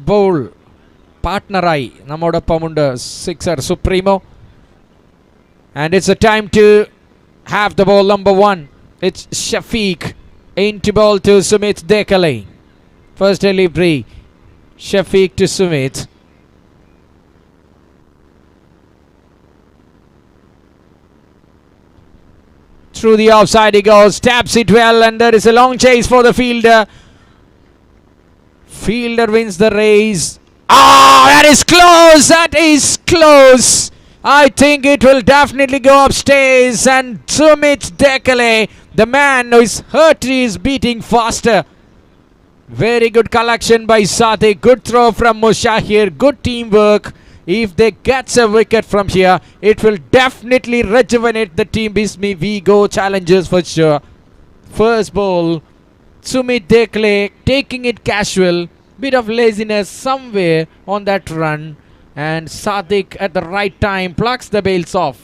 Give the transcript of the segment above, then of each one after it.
bowl partnerai nammodoppamundu sixer Supremo, and it's a time to have the ball. Number 1, it's Shafiq into ball to Sumit Dekale. First delivery, Shafiq to Sumit. Through the offside he goes, taps it well, and there is a long chase for the fielder. Fielder wins the race. That is close! That is close! I think it will definitely go upstairs, and Sumit Dekale, the man who is hurt, is beating faster. Very good collection by Sadiq. Good throw from Mushahir. Good teamwork. If they get a wicket from here, it will definitely rejuvenate the team. Bismi, we go challengers for sure. First ball, Sumit Dekale taking it casual. Bit of laziness somewhere on that run, and Sadiq at the right time plucks the bails off.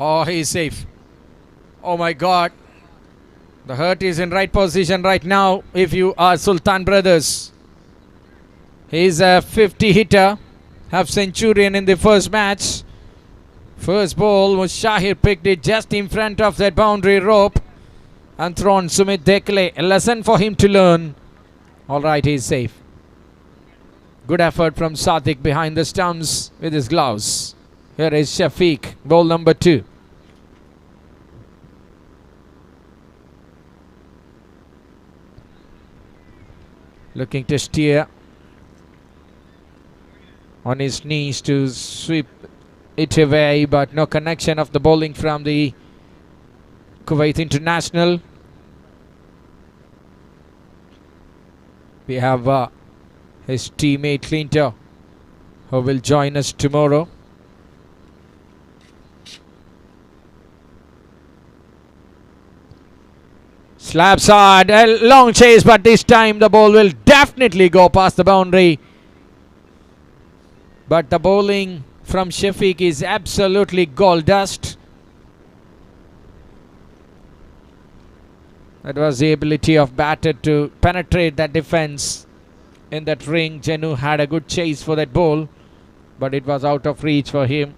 Oh, he's safe. Oh my God. The hurt is in right position right now if you are Sulthan brothers. He's a 50 hitter, half centurion in the first match. First ball was Shahir, picked it just in front of that boundary rope and thrown Sumit Dekale. A lesson for him to learn. Alright, he's safe. Good effort from Sadiq behind the stumps with his gloves. Here is Shafiq, ball number 2. Looking to steer on his knees to sweep it away, but no connection of the bowling from the Kuwait international. We have his teammate Clinton, who will join us tomorrow. Slaps hard, a long chase, but this time the ball will definitely go past the boundary. But the bowling from Shafiq is absolutely gold dust. That was the ability of batter to penetrate that defense in that ring. Jenu had a good chase for that ball, but it was out of reach for him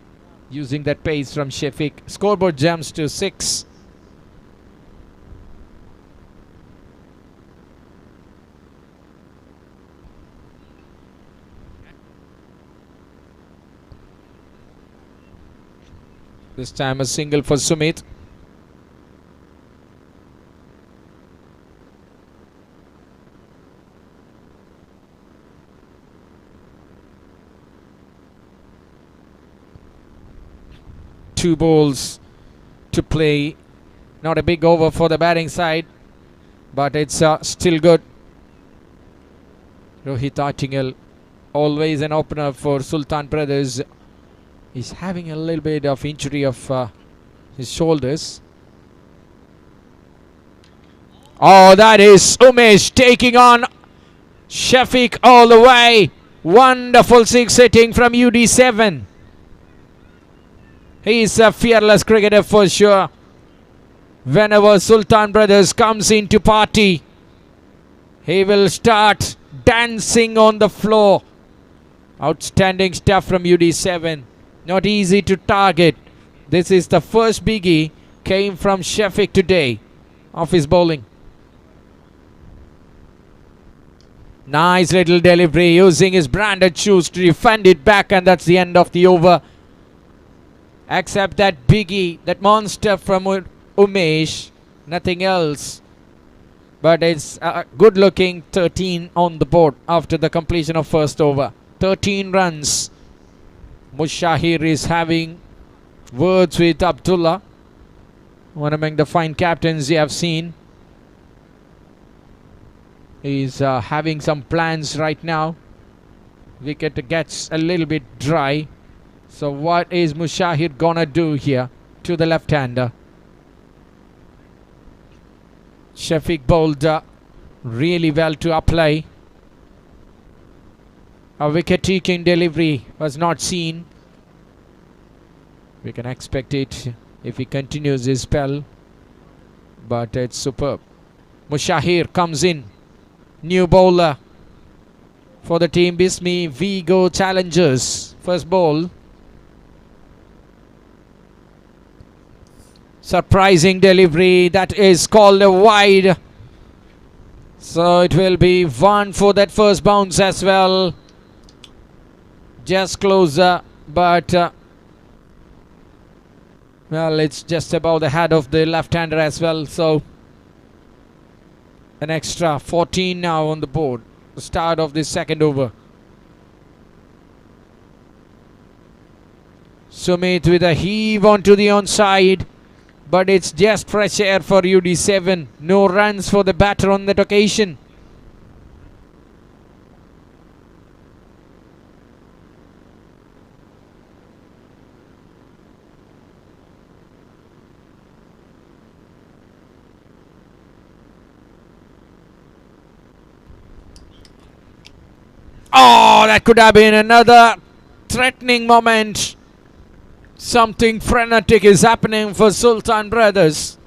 using that pace from Shafiq. Scoreboard jumps to 6. This time a single for Sumit. Two balls to play. Not a big over for the batting side, but it's still good. Rohit Artingal, always an opener for Sulthan brothers. He's having a little bit of injury of his shoulders. Oh, that is Umesh taking on Shafiq all the way. Wonderful 6 hitting from UD7. He's a fearless cricketer for sure. Whenever Sulthan brothers comes into party, he will start dancing on the floor. Outstanding stuff from UD7. Not easy to target. This is the first biggie came from Shafiq today of his bowling. Nice little delivery using his branded shoes to defend it back, and that's the end of the over. Except that biggie, that monster from Umesh, nothing else. But it's a good looking 13 on the board after the completion of first over. 13 runs. Mushahir is having words with Abdullah, one among the fine captains you have seen. He's having some plans right now. Wicket gets a little bit dry. So what is Mushahir gonna do here to the left-hander? Shafiq bowled really well to apply. A wicket-taking delivery was not seen. We can expect it if he continues his spell. But it's superb. Mushahir comes in. New bowler for the team Bismi. Vigo challengers. First ball. Surprising delivery. That is called a wide. So it will be one for that first bounce as well. Just closer, but well, it's just above the head of the left-hander as well. So an extra 14 now on the board. The start of this second over. Sumit with a heave onto the onside. But it's just fresh air for UD7. No runs for the batter on that occasion. Oh, that could have been another threatening moment. Something frenetic is happening for Sulthan brothers.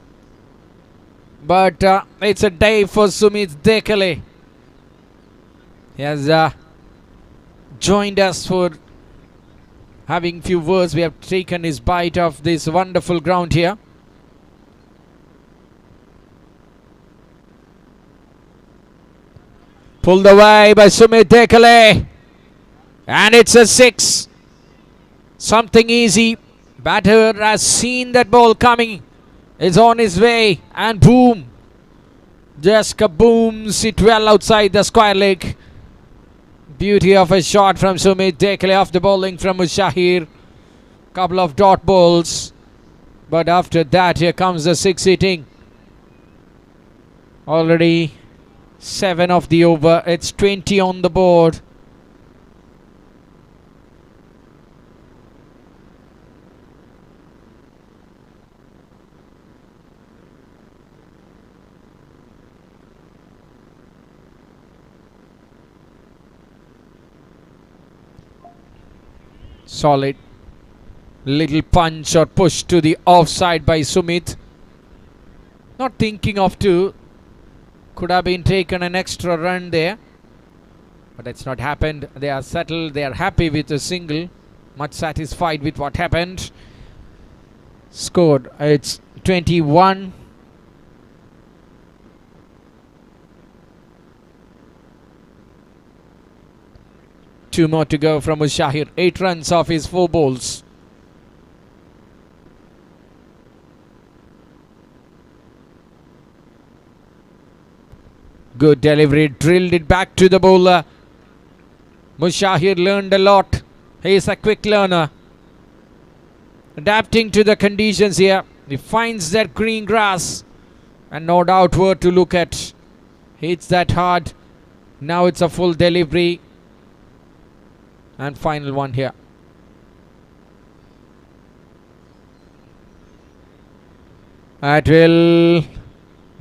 But it's a day for Sumit Dekale. He has joined us for having few words. We have taken his bite of this wonderful ground here. Pulled away by Sumit Dekale. And it's a 6. Something easy. Batter has seen that ball coming. Is on his way. And boom. Just kabooms it well outside the square leg. Beauty of a shot from Sumit Dekale off the bowling from Mushahir. Couple of dot balls. But after that, here comes the 6 hitting. Already 7 of the over. It's 20 on the board. Solid little punch or push to the offside by Sumit. Not thinking of two. Could have been taken an extra run there. But it's not happened. They are settled. They are happy with a single. Much satisfied with what happened. Scored. It's 21. Two more to go from Mushahir. 8 runs off his 4 balls. Good delivery. Drilled it back to the bowler. Mushahir learned a lot. He is a quick learner. Adapting to the conditions here. He finds that green grass. And no doubt where to look at. Hits that hard. Now it's a full delivery. And final one here. That will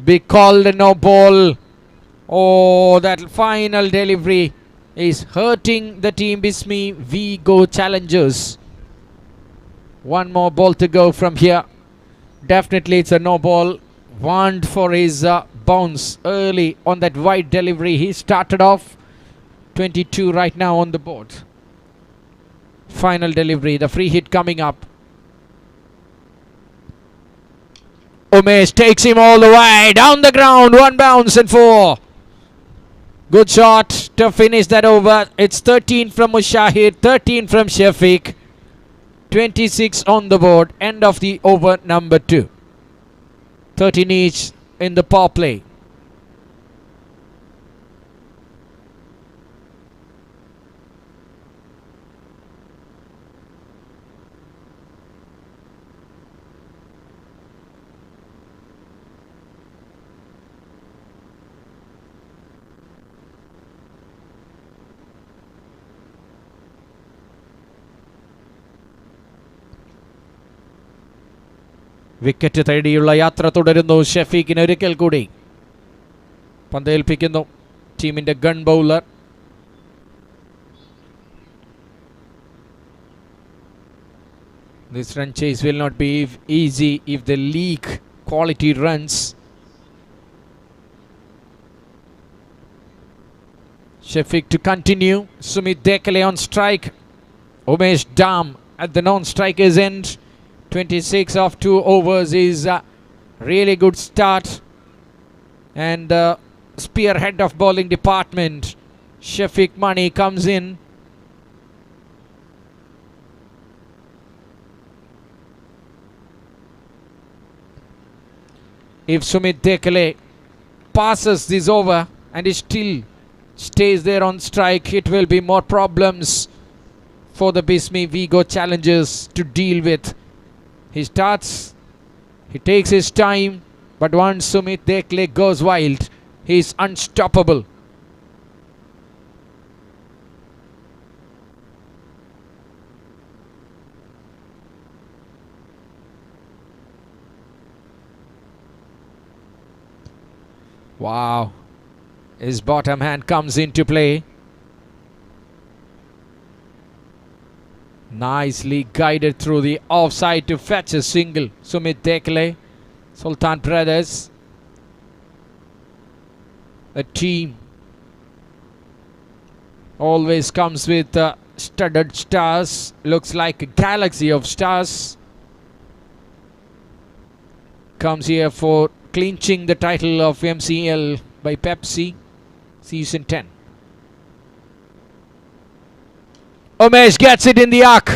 be called a no ball. Oh, that final delivery is hurting the team Bismi. We go challengers. One more ball to go from here. Definitely it's a no ball. Warned for his bounce early on that wide delivery. He started off 22 right now on the board. Final delivery. The free hit coming up. Umesh takes him all the way. Down the ground. 1 bounce and 4. Good shot to finish that over. It's 13 from Mushahir, 13 from Shafiq. 26 on the board. End of the over number 2. 13 each in the power play. Wicket തേടിയുള്ള യാത്ര തുടരുന്നു. ഷഫീഖിന് ഒരിക്കൽ കൂടി പന്തേൽപ്പിക്കുന്നു ടീമിൻ്റെ gun bowler. This run chase will not be easy if they leak quality runs. Shafiq to continue. Sumit Dekale on strike. Umesh Dam at the non-striker's end. 26 of 2 overs is a really good start. And the spearhead of bowling department, Shafiq Mani, comes in. If Sumit Dekale passes this over and he still stays there on strike, it will be more problems for the Bismi Vigo challengers to deal with. He starts, he takes his time, but once Sumit Dekale goes wild, he is unstoppable. Wow, his bottom hand comes into play. Nicely guided through the offside to fetch a single. Sumit Dekale, Sulthan brothers. The team always comes with studded stars. Looks like a galaxy of stars. Comes here for clinching the title of MCL by Pepsi Season 10. Umesh gets it in the arc.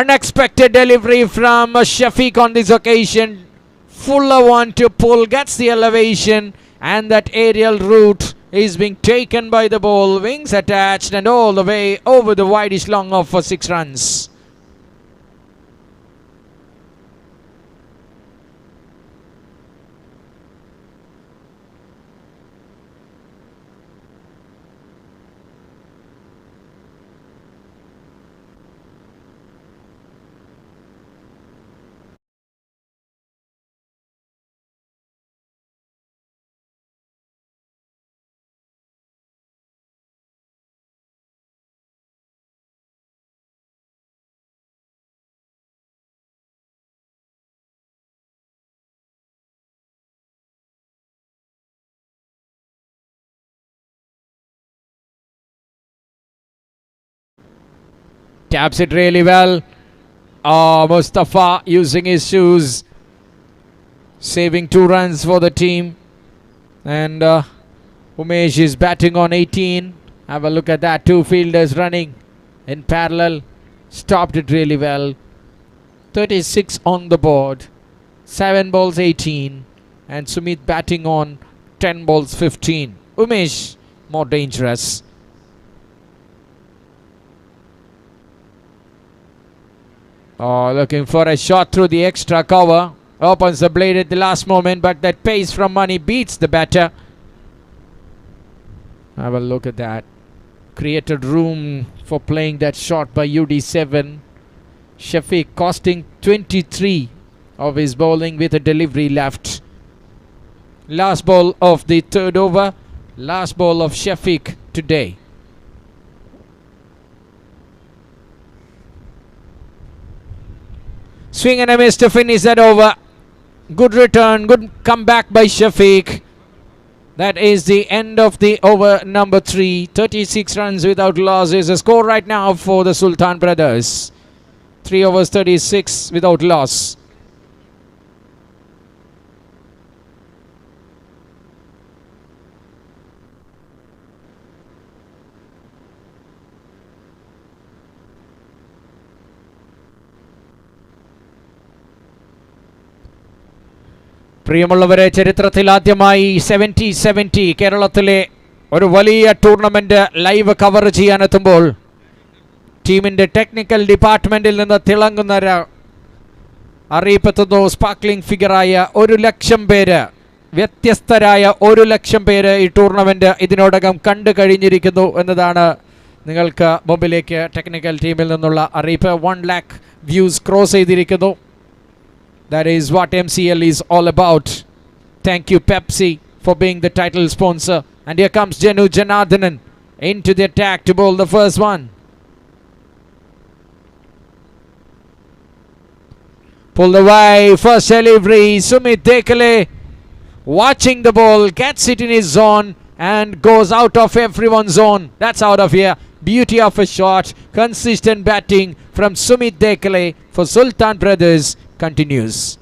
Unexpected delivery from Shafiq on this occasion. Fuller one to pull, gets the elevation, and that aerial route is being taken by the ball. Wings attached and all the way over the wideish long off for 6 runs. Taps it really well. Mustafa using his shoes, saving 2 runs for the team. And Umesh is batting on 18. Have a look at that. 2 fielders running in parallel. Stopped it really well. 36 on the board. 7 balls 18. And Sumit batting on 10 balls 15. Umesh more dangerous. Looking for a shot through the extra cover. Opens the blade at the last moment, but that pace from Mani beats the batter. Have a look at that. Created room for playing that shot by UD7. Shafiq costing 23 of his bowling with a delivery left. Last ball of the 3rd over. Last ball of Shafiq today. Swing and a miss to finish that over. Good return, good comeback by Shafiq. That is the end of the over number 3. 36 runs without loss is the score right now for the Sulthan brothers. 3 overs 36 without loss. പ്രിയമുള്ളവരെ, ചരിത്രത്തിൽ ആദ്യമായി 70-70 കേരളത്തിലെ ഒരു വലിയ tournament live cover ചെയ്യാനെത്തുമ്പോൾ ടീമിൻ്റെ technical ഡിപ്പാർട്ട്മെൻറ്റിൽ നിന്ന് തിളങ്ങുന്ന അറിയിപ്പെത്തുന്നു. സ്പാർക്ലിംഗ് ഫിഗറായ 1,00,000 പേര്, വ്യത്യസ്തരായ 1,00,000 പേര് ഈ ടൂർണമെൻറ്റ് ഇതിനോടകം കണ്ടു കഴിഞ്ഞിരിക്കുന്നു എന്നതാണ് നിങ്ങൾക്ക് മുമ്പിലേക്ക് ടെക്നിക്കൽ ടീമിൽ നിന്നുള്ള അറിയിപ്പ്. 1 lakh വ്യൂസ് ക്രോസ് ചെയ്തിരിക്കുന്നു. That is what MCL is all about. Thank you, Pepsi, for being the title sponsor. And here comes Jenu Janardhanan into the attack to bowl the first one. Pulled away, first delivery. Sumit Dekale watching the ball, gets it in his zone and goes out of everyone's zone. That's out of here. Beauty of a shot. Consistent batting from Sumit Dekale for Sulthan Brothers continues.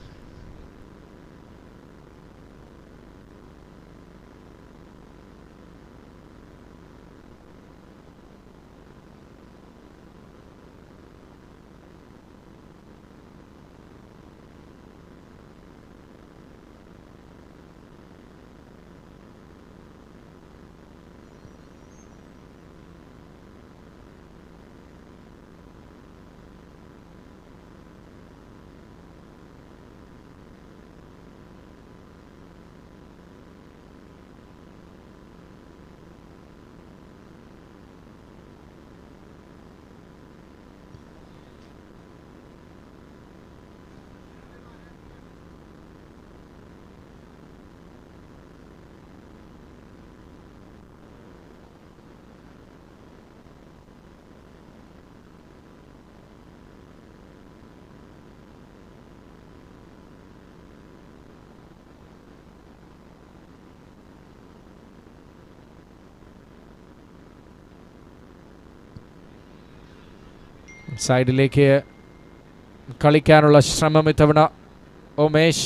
സൈഡിലേക്ക് കളിക്കാനുള്ള ശ്രമം ഇത്തവണ Umesh.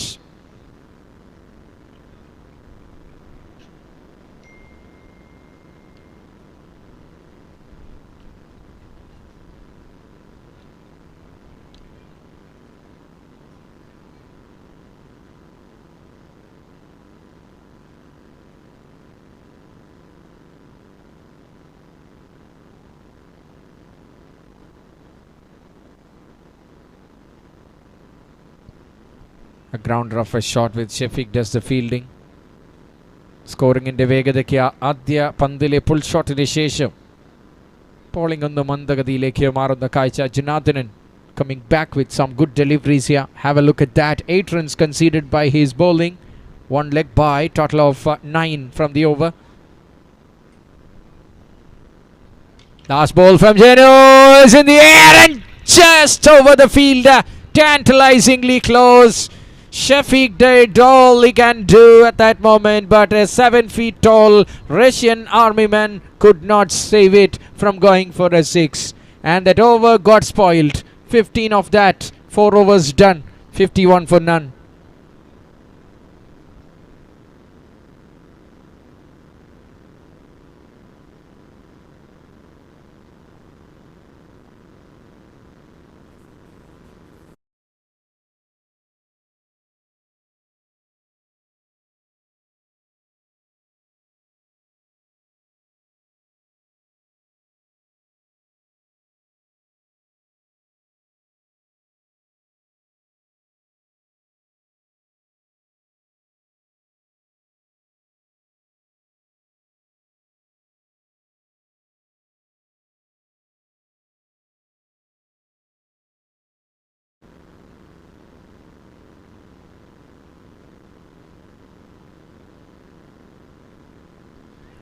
A grounder of a shot with Shafiq does the fielding. സ്കോറിംഗിന്റെ വേഗതയ്ക്ക് ആദ്യ പന്തിലെ pull ഷോട്ടിന് ശേഷം bowling ഒന്ന് മന്ദഗതിയിലേക്ക് മാറുന്ന കാഴ്ച. Janardhanan coming back with some good deliveries here. Have a look at that. 8 runs conceded by his bowling. 1 leg by. Total of 9 from the over. Last ball from Jenu is in the air and just over the fielder. Tantalizingly close. Shafiq did all he can do at that moment, but a 7 feet tall Russian army man could not save it from going for a 6. And that over got spoiled. 15 of that, 4 overs done, 51 for none.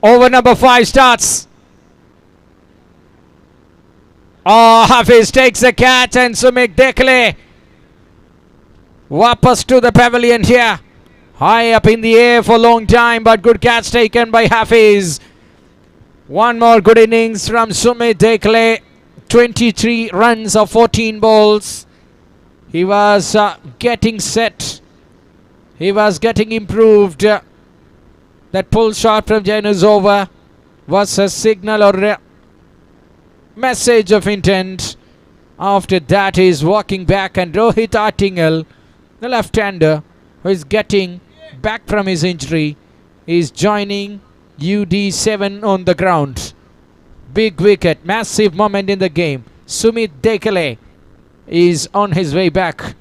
Over number 5 starts. Oh, Hafiz takes the catch and Sumit Dekale wapas to the pavilion here. High up in the air for a long time, but good catch taken by Hafiz. One more good innings from Sumit Dekale. 23 runs of 14 balls. He was getting set. He was getting improved. That pull shot from Jenu's over was a signal or a message of intent. After that, he is walking back, and Rohit Artingal, the left-hander, who is getting back from his injury, is joining UD7 on the ground. Big wicket, massive moment in the game. Sumit Dekale is on his way back.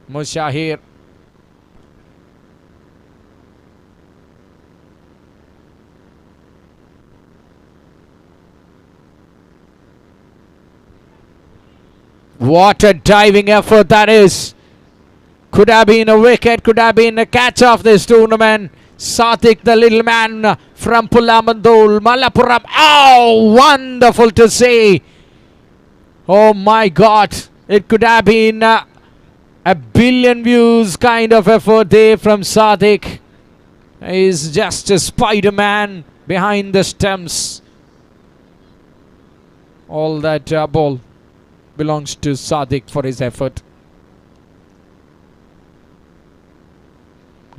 Mushahir. What a diving effort that is. Could have been a wicket, could have been a catch of this tournament. Sadik, the little man from Pulamandul, Malappuram. Oh, wonderful to see. Oh my God. It could have been a billion views kind of effort there from Sadik. He's just a Spider-Man behind the stumps. All that ball belongs to Sadik for his effort.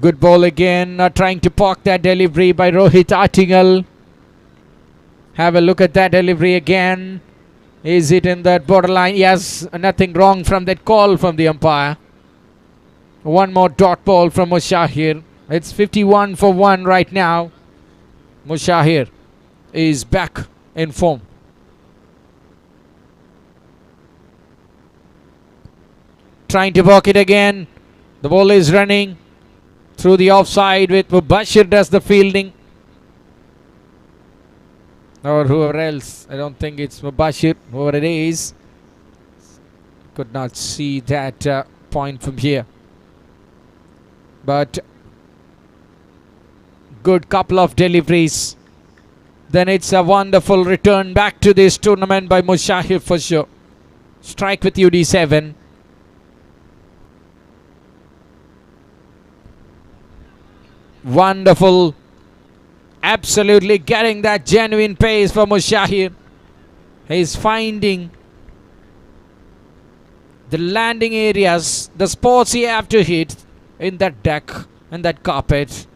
Good ball again, trying to park that delivery by Rohit Artingal. Have a look at that delivery again. Is it in that borderline? Yes, nothing wrong from that call from the umpire. One more dot ball from Mushahir. It's 51 for 1 right now. Mushahir is back in form. Trying to block it again. The ball is running through the offside with Mubashir does the fielding. Or whoever else. I don't think it's Mubashir. Whoever it is. Could not see that point from here. But good couple of deliveries. Then it's a wonderful return back to this tournament by Mushahir for sure. Strike with UD7. Wonderful. Absolutely getting that genuine pace for Mushahir. He's finding the landing areas, the spots he have to hit in that deck and that carpet.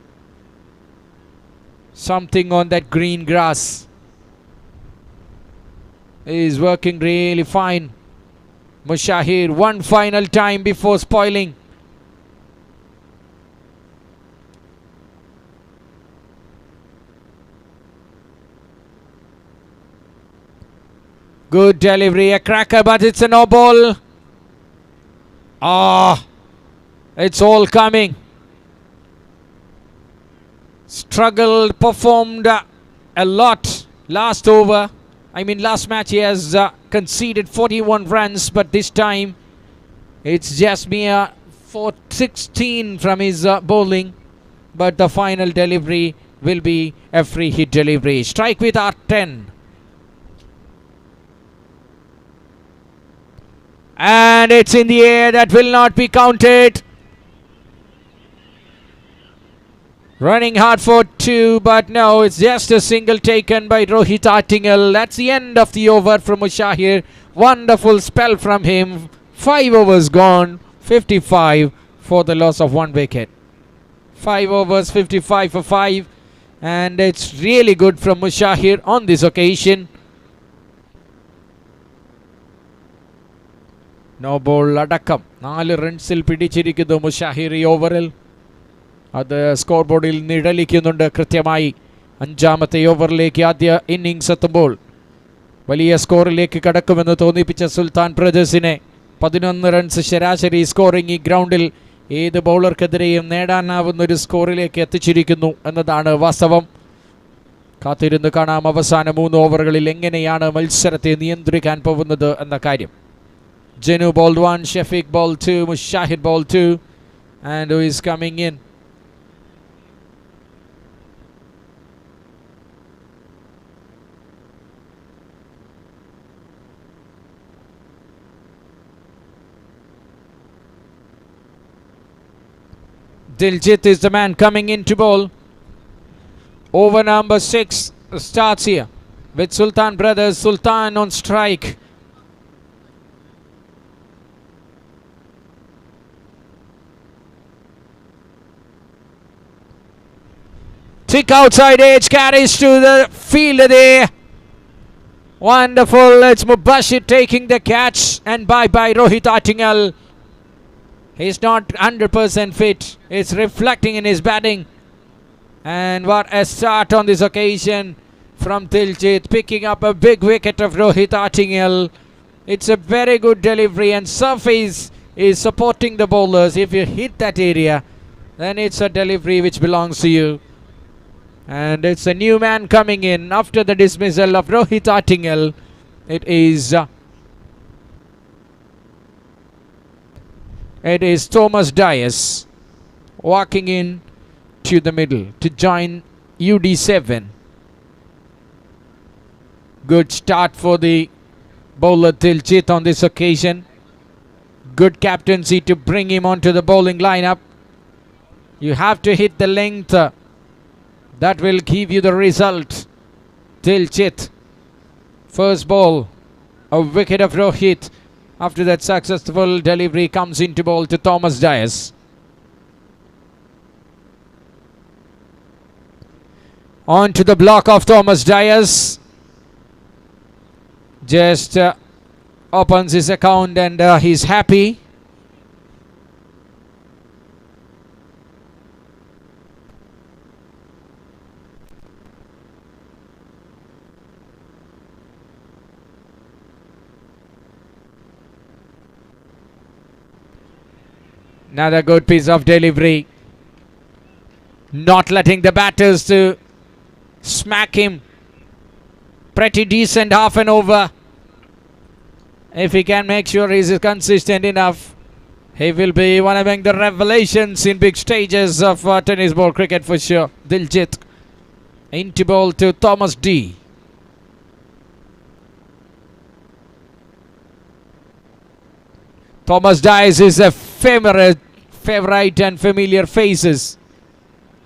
Something on that green grass. He's working really fine. Mushahir, one final time before spoiling. Good delivery, a cracker, but it's a no ball. Ah, it's all coming. Struggled, performed a lot last over. Last match he has conceded 41 runs, but this time it's just mere 416 from his bowling. But the final delivery will be a free hit delivery. Strike with R10. And it's in the air. That will not be counted. Running hard for 2, but no, it's just a single taken by Rohit Artingal. That's the end of the over from Mushahir. Wonderful spell from him. 5 overs gone. 55 for the loss of 1 wicket. 5 overs, 55 for 5. And it's really good from Mushahir on this occasion. No ball അടക്കം 4 റൺസിൽ പിടിച്ചിരിക്കുന്നു മുഷാഹിർ ഈ ഓവറിൽ. അത് score ബോർഡിൽ നിഴലിക്കുന്നുണ്ട് കൃത്യമായി. 5ാമത്തെ ഓവറിലേക്ക് ആദ്യ innings എത്തുമ്പോൾ വലിയ സ്കോറിലേക്ക് കടക്കുമെന്ന് തോന്നിപ്പിച്ച സുൽത്താൻ ബ്രദേഴ്സിനെ 11 റൺസ് ശരാശരി സ്കോറിംഗ് ഈ ഗ്രൗണ്ടിൽ ഏത് ബൗളർക്കെതിരെയും നേടാനാവുന്നൊരു സ്കോറിലേക്ക് എത്തിച്ചിരിക്കുന്നു എന്നതാണ് വാസ്തവം. കാത്തിരുന്ന് കാണാം അവസാന 3 ഓവറുകളിൽ എങ്ങനെയാണ് മത്സരത്തെ നിയന്ത്രിക്കാൻ പോകുന്നത് എന്ന കാര്യം. Jenu bowled 1, Shafiq bowled 2, Mushahir bowled 2, and who is coming in? Diljit is the man coming in to bowl. Over number 6 starts here with Sultan brothers. Sultan on strike. Thick outside edge, carries to the fielder there. Wonderful. It's Mubashir taking the catch, and bye-bye Rohit Artingal. He's not 100% fit. It's reflecting in his batting. And what a start on this occasion from Diljit, picking up a big wicket of Rohit Artingal. It's a very good delivery and surface is supporting the bowlers. If you hit that area, then it's a delivery which belongs to you. And it's a new man coming in after the dismissal of Rohit Attingal. It is Thomas Dias walking in to the middle to join UD7. Good start for the bowler Diljit on this occasion. Good captaincy to bring him onto the bowling lineup. You have to hit the length. That will give you the result. Diljit. First ball. A wicket of Rohit. After that successful delivery comes into ball to Thomas Dias. On to the block of Thomas Dias. Just opens his account and he's happy. Another good piece of delivery. Not letting the batters to smack him. Pretty decent half an over. If he can make sure he's consistent enough, he will be one among the revelations in big stages of tennis ball cricket for sure. Diljit into ball to Thomas D. Thomas Dias is a favorite and familiar face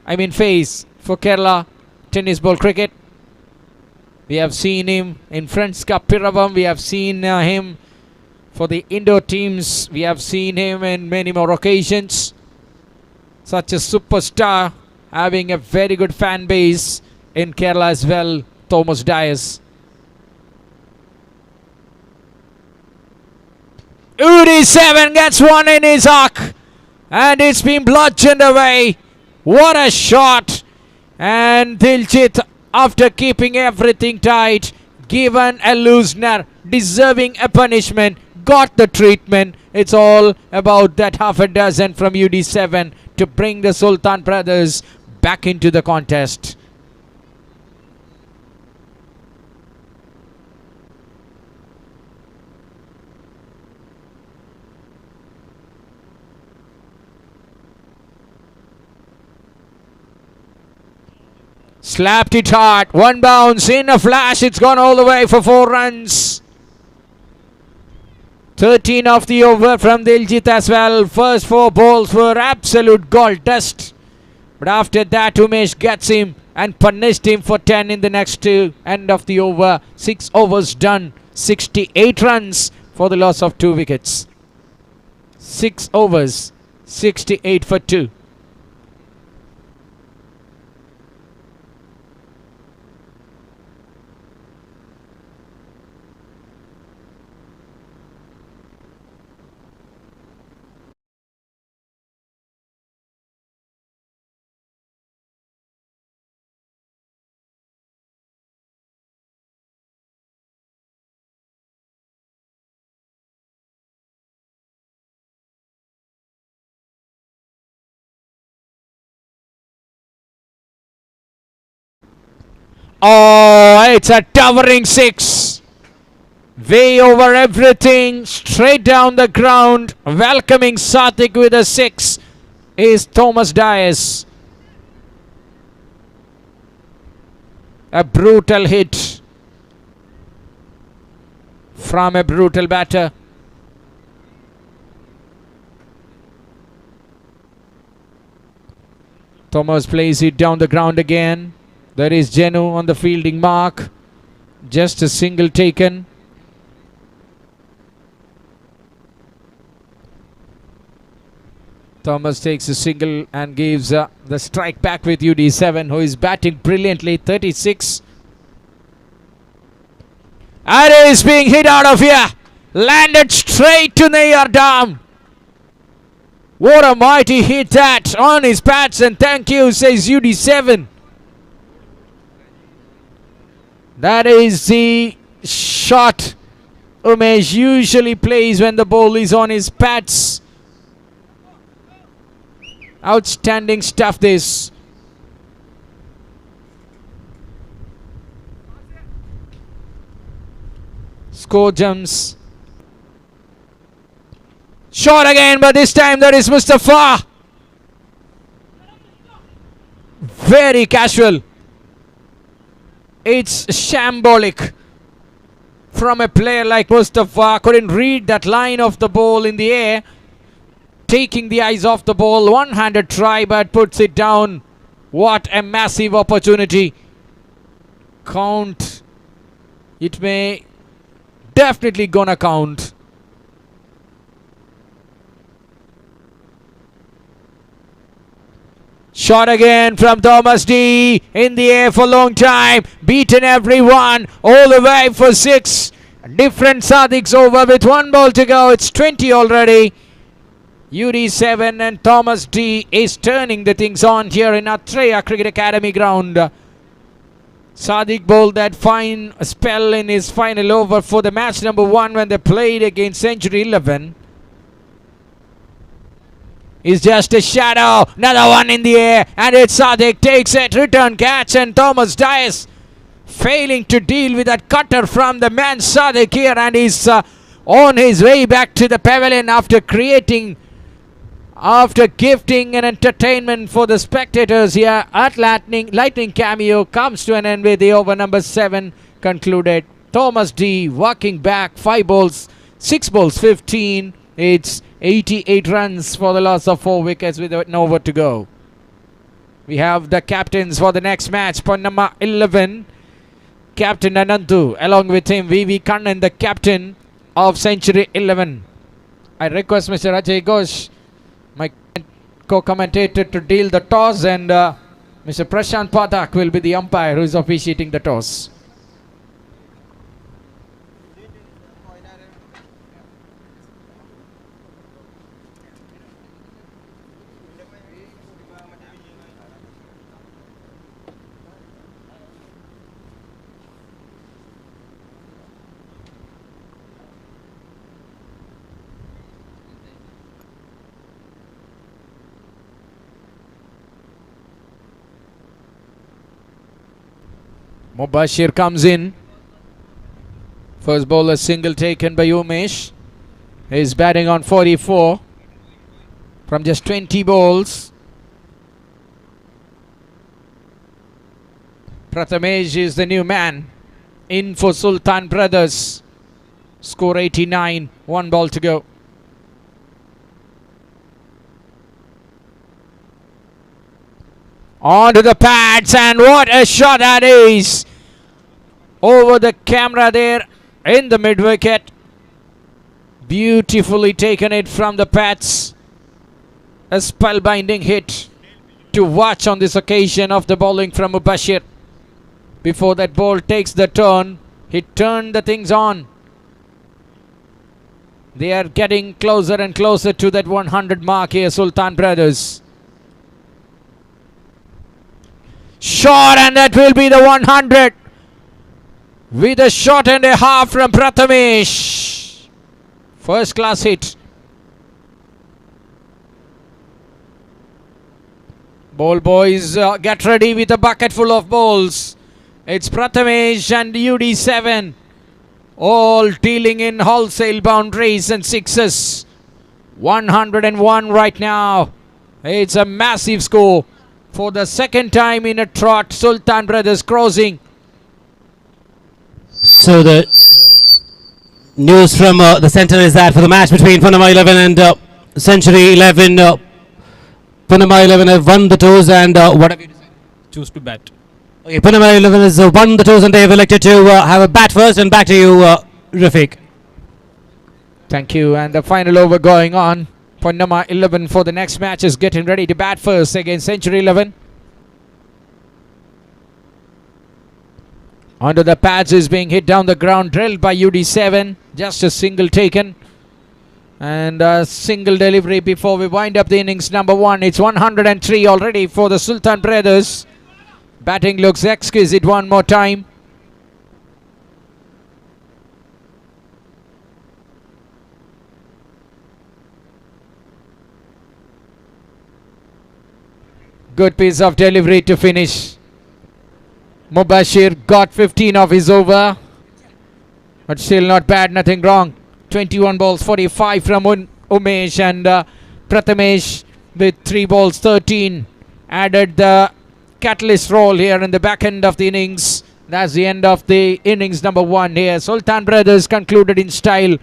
for Kerala tennis ball cricket. We have seen him in Friends Cup Piravam. We have seen him for the indoor teams. We have seen him in many more occasions. Such a superstar, having a very good fan base in Kerala as well, Thomas Dias. UD7 gets one in his arc. And it's been bludgeoned away. What a shot. And Diljit, after keeping everything tight, given a loosener, deserving a punishment, got the treatment. It's all about that half a dozen from UD7 to bring the Sulthan brothers back into the contest. Slapped it hard. One bounce in a flash. It's gone all the way for 4 runs. 13 off the over from Diljit as well. First 4 balls were absolute gold dust. But after that, Umesh gets him and punished him for 10 in the next 2. End of the over. 6 overs done. 68 runs for the loss of 2 wickets. 6 overs. 68 for 2. Oh, it's a towering 6. Way over everything. Straight down the ground. Welcoming Sathik with a 6 is Thomas Dias. A brutal hit from a brutal batter. Thomas plays it down the ground again. There is Jenu on the fielding mark. Just a single taken. Thomas takes a single and gives the strike back with UD7, who is batting brilliantly. 36. And is being hit out of here. Landed straight to near Dam. What a mighty hit that on his pads, and thank you, says UD7. That is the shot Umesh usually plays when the ball is on his pads. Outstanding stuff this. Score jumps. Shot again, but this time that is Mustafa. Very casual. It's shambolic from a player like Mustafa. Couldn't read that line of the ball in the air. Taking the eyes off the ball. One-handed try, but puts it down. What a massive opportunity. Count. It may definitely gonna count. Shot again from Thomas D. In the air for a long time. Beaten everyone. All the way for 6. Different Sadiq's over with 1 ball to go. It's 20 already. UD7 and Thomas D is turning the things on here in Atreya Cricket Academy ground. Sadiq bowled that fine spell in his final over for the match number 1 when they played against Century 11. Is just a shadow. Another one in the air, and it's Sadiq takes it. Return catch, and Thomas Dias failing to deal with that cutter from the man Sadiq here, and he's on his way back to the pavilion after gifting an entertainment for the spectators here at Lightning Cameo comes to an end with the over number 7 concluded. Thomas D walking back 5 balls, 6 balls, 15. It's 88 runs for the loss of 4 wickets with an over to go. We have the captains for the next match. Point number 11, Captain Anantu. Along with him, VV Kannan, the captain of Century 11. I request Mr. Ajay Ghosh, my co-commentator, to deal the toss, and Mr. Prashant Pathak will be the umpire who is officiating the toss. Mubashir comes in. First ball, a single taken by Umesh. He's batting on 44 from just 20 balls. Prathamesh is the new man in for Sulthan brothers. Score 89, 1 ball to go. Onto the pads, and what a shot that is! Over the camera there in the mid wicket. Beautifully taken it from the pads. A spellbinding hit to watch on this occasion of the bowling from Mubashir. Before that ball takes the turn, he turned the things on. They are getting closer and closer to that 100 mark here, Sulthan brothers. Shot, and that will be the 100 with a shot and a half from Prathamesh. First class hit. Ball boys, get ready with a bucket full of balls. It's Prathamesh and UD7 all dealing in wholesale boundaries and sixes. 101 right now. It's a massive score. For the second time in a trot, Sulthan brothers crossing. So the news from the centre is that for the match between Punama 11 and Century 11, Punama 11 have won the toss, and what have you decided? Choose to bat. Okay, Punama 11 has won the toss and they have elected to have a bat first, and back to you, Rafiq. Thank you, and the final over going on. Point number 11 for the next match is getting ready to bat first against Century 11. Onto the pads is being hit down the ground, drilled by UD7. Just a single taken. And a single delivery before we wind up the innings number 1. It's 103 already for the Sulthan brothers. Batting looks exquisite one more time. Good piece of delivery to finish. Mubashir got 15 of his over. But still not bad, nothing wrong. 21 balls, 45 from Umesh, and Prathamesh with 3 balls, 13. Added the catalyst role here in the back end of the innings. That's the end of the innings number 1 here. Sulthan brothers concluded in style.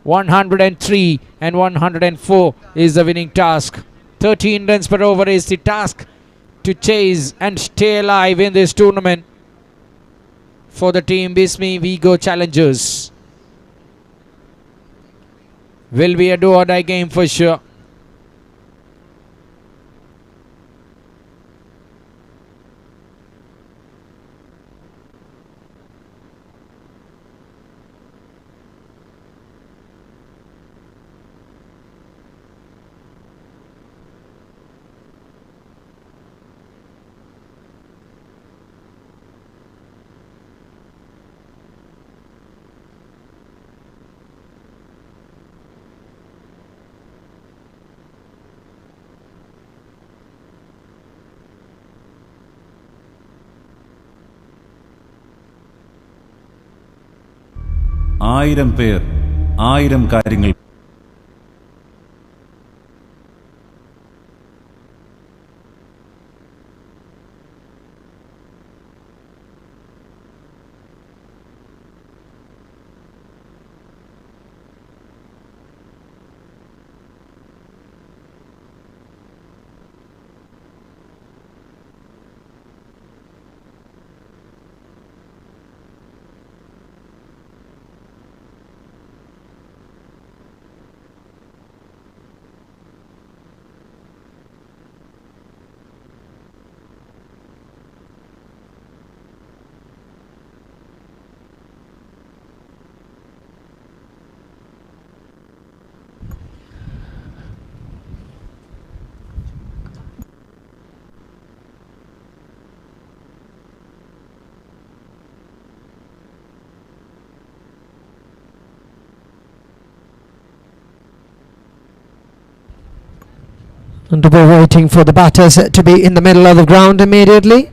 103 and 104 is the winning task. 13 runs per over is the task to chase and stay alive in this tournament for the team Bismi Vigo Challengers. Will be a do or die game for sure. ആയിരം പേർ ആയിരം കാര്യങ്ങൾ And we're waiting for the batters to be in the middle of the ground immediately.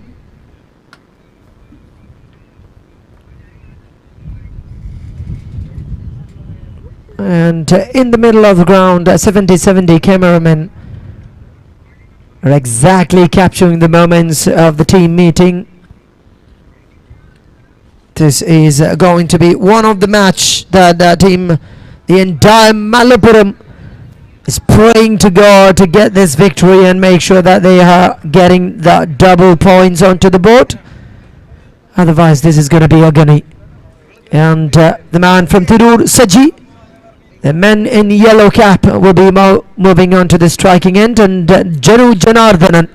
And in the middle of the ground, 70-70 cameramen are exactly capturing the moments of the team meeting. This is going to be one of the match that the team, the entire Malappuram, is praying to God to get this victory and make sure that they are getting the double points onto the board. Otherwise, this is going to be agony. And the man from Tirur, Saji, the men in yellow cap will be moving on to the striking end, and Janu Janardhanan,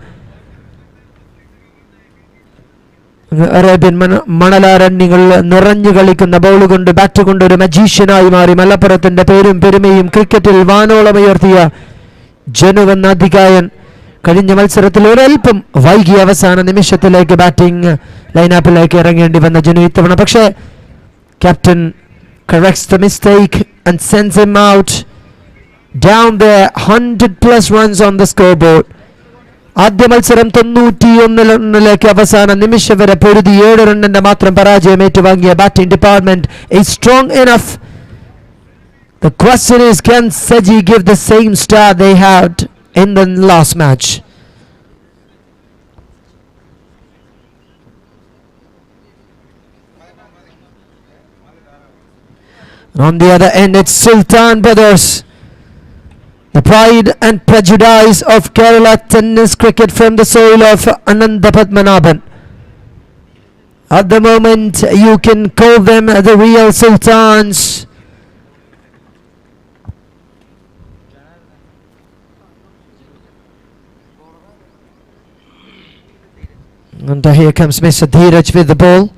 Arabian മണലാരണ്യങ്ങൾ നിറഞ്ഞു കളിക്കുന്ന ball കൊണ്ട് bat കൊണ്ട് ഒരു മജീഷ്യനായി മാറി മലപ്പുറത്തിന്റെ പേരും പെരുമയും ക്രിക്കറ്റിൽ വാനോളമുയർത്തിയ ജനുവെന്ന അധികായൻ കഴിഞ്ഞ മത്സരത്തിൽ ഒരൽപ്പം വൈകി അവസാന നിമിഷത്തിലേക്ക് ബാറ്റിംഗ് ലൈനപ്പിലേക്ക് ഇറങ്ങേണ്ടി വന്ന ജനു ഇത്തവണ പക്ഷേ captain corrects the mistake and sends him out down there. 100+ runs on the scoreboard. ആദ്യ മത്സരം 91 അവസാന നിമിഷം വരെ പൊരുതി 7 റണ്ണിന്റെ മാത്രം പരാജയം ഏറ്റുവാങ്ങിയ batting department is strong enough. The question is, can Saji give the same start they had in the last match? On the other end, it's Sulthan brothers, the pride and prejudice of Kerala tennis cricket from the soil of Ananda Padmanabhan. At the moment, you can call them the real Sultans. And here comes Mr. Dheeraj with the ball.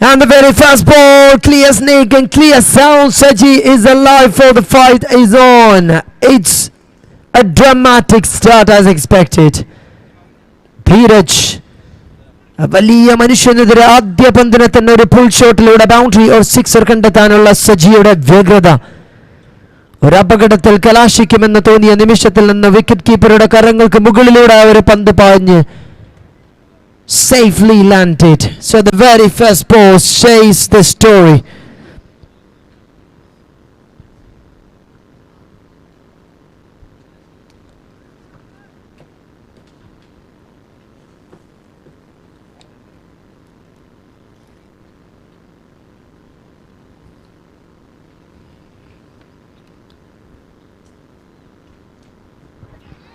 And the very first ball, clear snake and clear sound. Saji is alive for the fight is on. It's a dramatic start as expected. Dheeraj, വലിയ മനുഷ്യനെതിരെ ആദ്യ പന്തിനെ തന്നെ ഒരു pull ഷോട്ടിലൂടെ boundary or sixer കണ്ടെത്താനുള്ള സജിയുടെ വ്യഗ്രത ഒരു അപകടത്തിൽ കലാശിക്കുമെന്ന് തോന്നിയ നിമിഷത്തിൽ നിന്ന് വിക്കറ്റ് കീപ്പറുടെ കരങ്ങൾക്ക് മുകളിലൂടെ ഒരു പന്ത് പാഞ്ഞ് safely landed. So the very first ball says the story.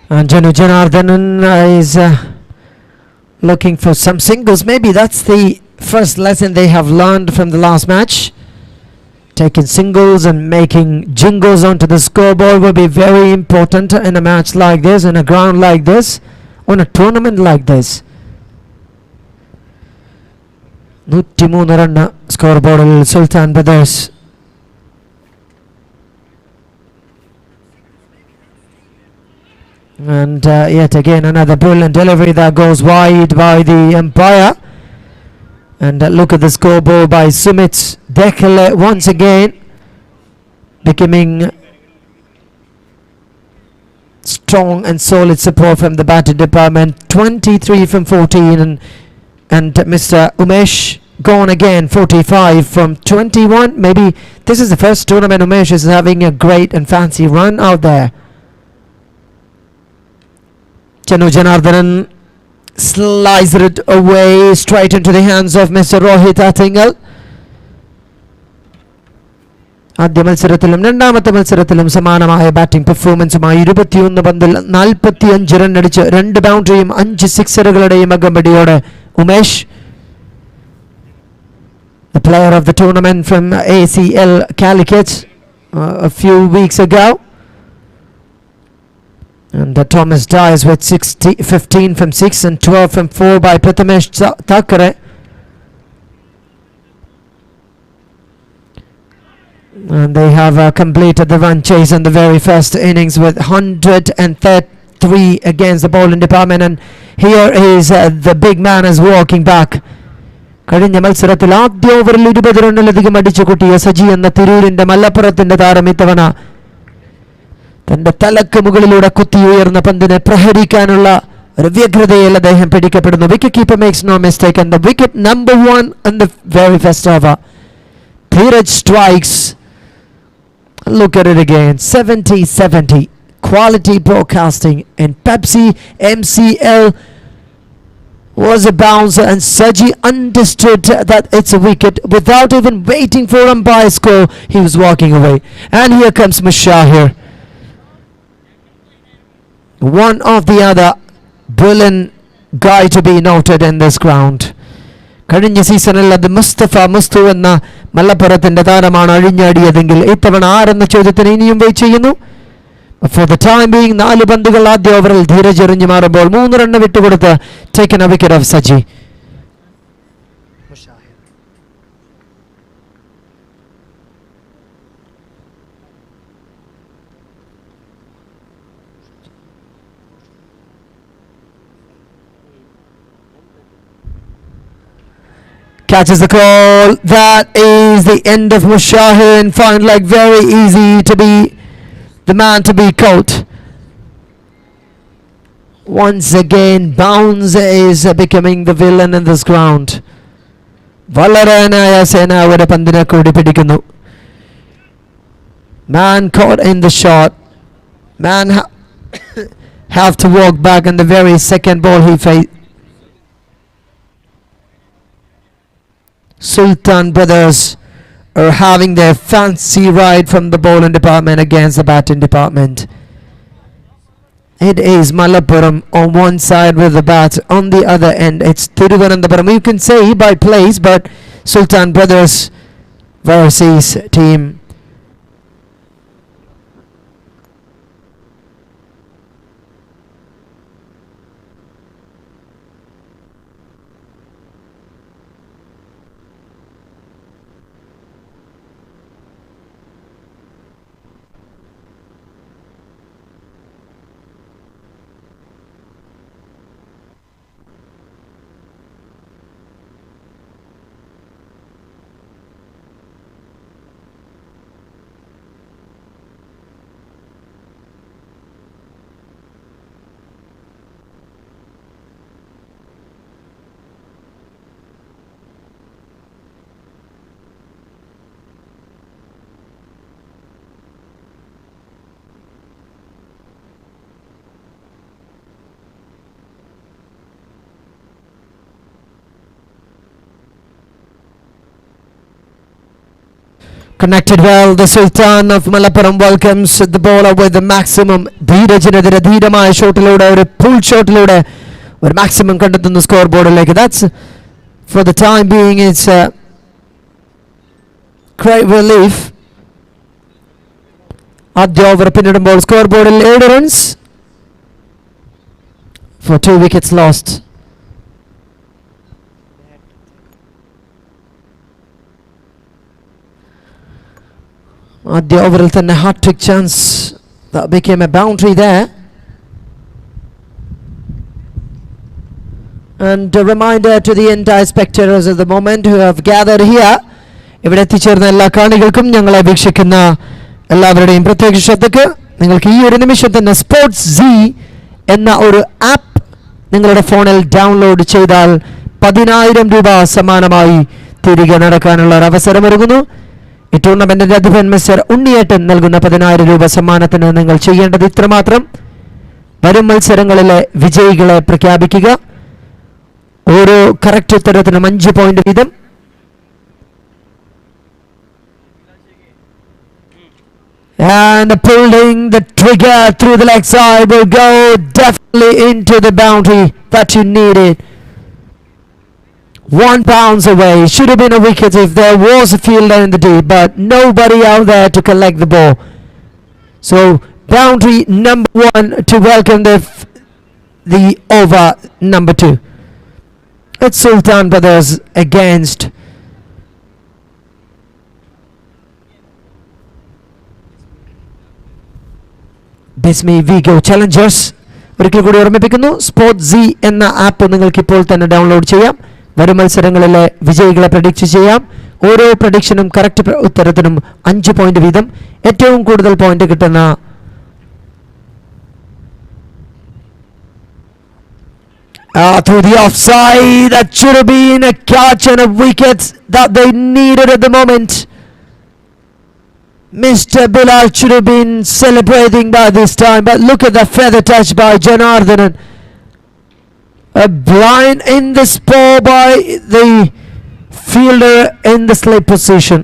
And Janardhanan is looking for some singles. Maybe that's the first lesson they have learned from the last match. Taking singles and making jingles onto the scoreboard will be very important in a match like this, in a ground like this, on a tournament like this. 103 run scoreboard Sulthan Brothers. And yet again another brilliant delivery that goes wide by the umpire. And look at the scoreboard by Sumit Dekele once again becoming strong and solid support from the batting department. 23 from 14 and Mr. Umesh gone again, 45 from 21. Maybe this is the first tournament Umesh is having a great and fancy run out there. Janardhanan sliced it away straight into the hands of Mr. Rohit Attingal. ആദ്യ മത്സരത്തിലും രണ്ടാമത്തെ മത്സരത്തിലും സമാനമായ batting പെർഫോമൻസുമായി 21 പന്തിൽ 45 run അടിച്ച് 2 ബൗണ്ടറിയും 5 സിക്സറുകളുടെയും അകമ്പടിയോടെ Umesh, the player of the tournament from ACL Calicut a few weeks ago. And Thomas Dyes with 15 from 6 and 12 from 4 by Prathamesh Thakare. And they have completed the run chase in the very first innings with 133 against the bowling department. And here is the big man is walking back. കഴിഞ്ഞ മത്സരത്തിൽ ആദ്യ ഓവറിൽ 20 റണ്ണിലധികം അടിച്ചു കൂട്ടിയ സജി എന്ന തിരൂരിന്റെ മലപ്പുറത്തിന്റെ താരം ഇത്തവണ തന്റെ തലക്ക് മുകളിലൂടെ കുത്തി ഉയർന്ന പന്തിനെ പ്രഹരിക്കാനുള്ള ഒരു വ്യഗ്രതയിൽ അദ്ദേഹം പിടിക്കപ്പെടുന്നു. Wicket keeper makes no mistake and the wicket number 1 in the very first over. Dheeraj strikes. Look at it again. 70-70. Quality broadcasting in Pepsi MCL was a bouncer and Saji understood that it's a wicket. Without even waiting for umpire score, he was walking away. And here comes Mushahir. One of the other brilliant guy to be noted in this ground. കഴിഞ്ഞ സീസണിൽ അത് മുസ്തു എന്ന മലപ്പുറത്തിന്റെ താരമാണ് അഴിഞ്ഞാടിയതെങ്കിൽ ഇത്തവണ ആരെന്ന ചോദ്യത്തിന് ഇനിയും wait ചെയ്യുന്നു. For the time being 4 പന്തുകൾ ആദ്യ ഓവറിൽ ധീരജ് എറിഞ്ഞു മാറുമ്പോൾ 3 run വിട്ടുകൊടുത്ത് taken a wicket of Saji. Catches the call. That is the end of Mushahir and find like very easy to be the man to be caught. Once again Bounce is becoming the villain in this ground. Valarana Sena avade pandine koodi pidikkunnu. Man caught in the shot. Man have to walk back in the very second ball he faced. Sultan Brothers are having their fancy ride from the bowling department against the batting department. It is Malappuram on one side with the bat, on the other end it's Thiruvananthapuram. You can say by place, but Sultan Brothers versus team Connected well. The Sulthan of Malappuram welcomes the bowler with the maximum. ധീരജിനെതിരെ ധീരമായ ഷോട്ടിലൂടെ ഒരു pull ഷോട്ടിലൂടെ ഒരു maximum കണ്ടെത്തുന്ന score ബോർഡിലേക്ക്. That's for the time being. It's a great relief. ആദ്യ over പിന്നിടുമ്പോൾ score ബോർഡിൽ 7 runs for 2 wickets lost. ആദ്യ ഓവറിൽ തന്നെ hat trick chance. That became a boundary there. And a reminder to the entire spectators at the moment who have gathered here. ഇവിടെ എത്തിച്ചേർന്ന എല്ലാ കാണികൾക്കും ഞങ്ങളെ വീക്ഷിക്കുന്ന എല്ലാവരുടെയും പ്രത്യേക ശ്രദ്ധയ്ക്ക് നിങ്ങൾക്ക് ഈ ഒരു നിമിഷം തന്നെ സ്പോർട്സ് സി എന്ന ഒരു ആപ്പ് നിങ്ങളുടെ ഫോണിൽ ഡൗൺലോഡ് ചെയ്താൽ 10,000 രൂപ സമ്മാനമായി തിരികെ നടക്കാനുള്ള ഒരു അവസരമൊരുങ്ങുന്നു. ഈ ടൂർണമെന്റിന്റെ അധിപൻ മിസ്റ്റർ ഉണ്ണിയേട്ടൻ നൽകുന്ന 10,000 രൂപ സമ്മാനത്തിന് നിങ്ങൾ ചെയ്യേണ്ടത് ഇത്രമാത്രം: വരും മത്സരങ്ങളിലെ വിജയികളെ പ്രഖ്യാപിക്കുക. ഓരോ കറക്റ്റ് ഉത്തരത്തിനും 5 പോയിന്റ് വീതം. And pulling the trigger through the leg side will go definitely into the boundary that you needed. 1 bounce away. Should have been a wicket if there was a fielder in the deep, but nobody out there to collect the ball. So boundary number 1 to welcome the over number 2. It's Sultan brothers against Bismi Vigo Challengers. ഒരിക്കൽ കൂടി ഓർമ്മിപ്പിക്കുന്നു, sports C എന്ന app നിങ്ങൾക്ക് ഇപ്പോൾ തന്നെ download ചെയ്യാം. വരും മത്സരങ്ങളിലെ വിജയികളെ പ്രഡിക്റ്റ് ചെയ്യാം. ഓരോ പ്രഡിക്ഷനും കറക്റ്റ് ഉത്തരത്തിനും 5 പോയിന്റ് വീതം. ഏറ്റവും കൂടുതൽ പോയിന്റ് കിട്ടുന്ന through the offside. That should have been a catch and a wicket that they needed at the moment. Mr. Bilal should have been celebrating by this time, but look at the feather touch by Janardhan. A blind in the spore by the fielder in the slip position.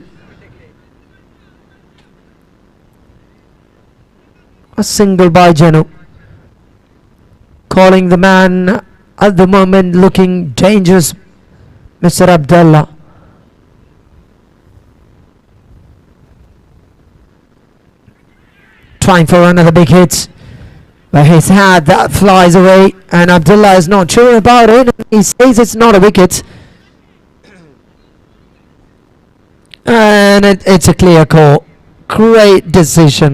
A single by Janu. Calling the man at the moment looking dangerous, Mr. Abdullah. Trying for another big hit, but his hat that flies away, and Abdullah is not sure about it. He says it's not a wicket, and it's a clear call. Great decision.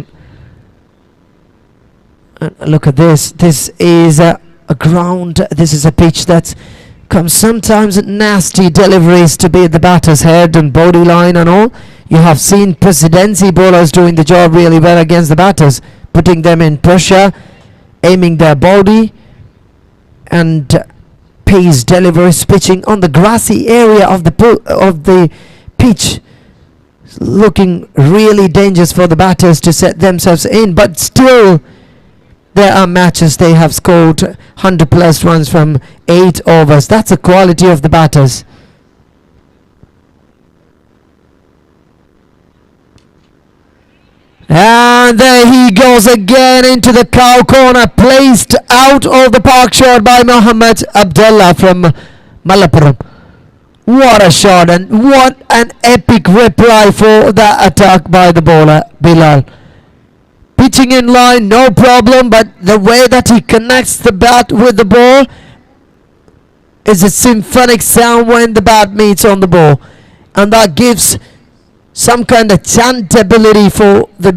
And look at this. This is a ground. This is a pitch that comes sometimes nasty deliveries to be at the batter's head and body line and all. You have seen presidency bowlers doing the job really well against the batters, putting them in pressure, aiming their body, and pace deliveries, pitching on the grassy area of the pitch, looking really dangerous for the batters to set themselves in. But still, there are matches they have scored 100 plus runs from 8 overs. That's the quality of the batters. And there he goes again into the cow corner, placed out of the park shot by Mohammed Abdullah from Malappuram. What a shot, and what an epic reply for that attack by the bowler Bilal. Pitching in line, no problem, but the way that he connects the bat with the ball is a symphonic sound when the bat meets on the ball, and that gives some kind of chantability for the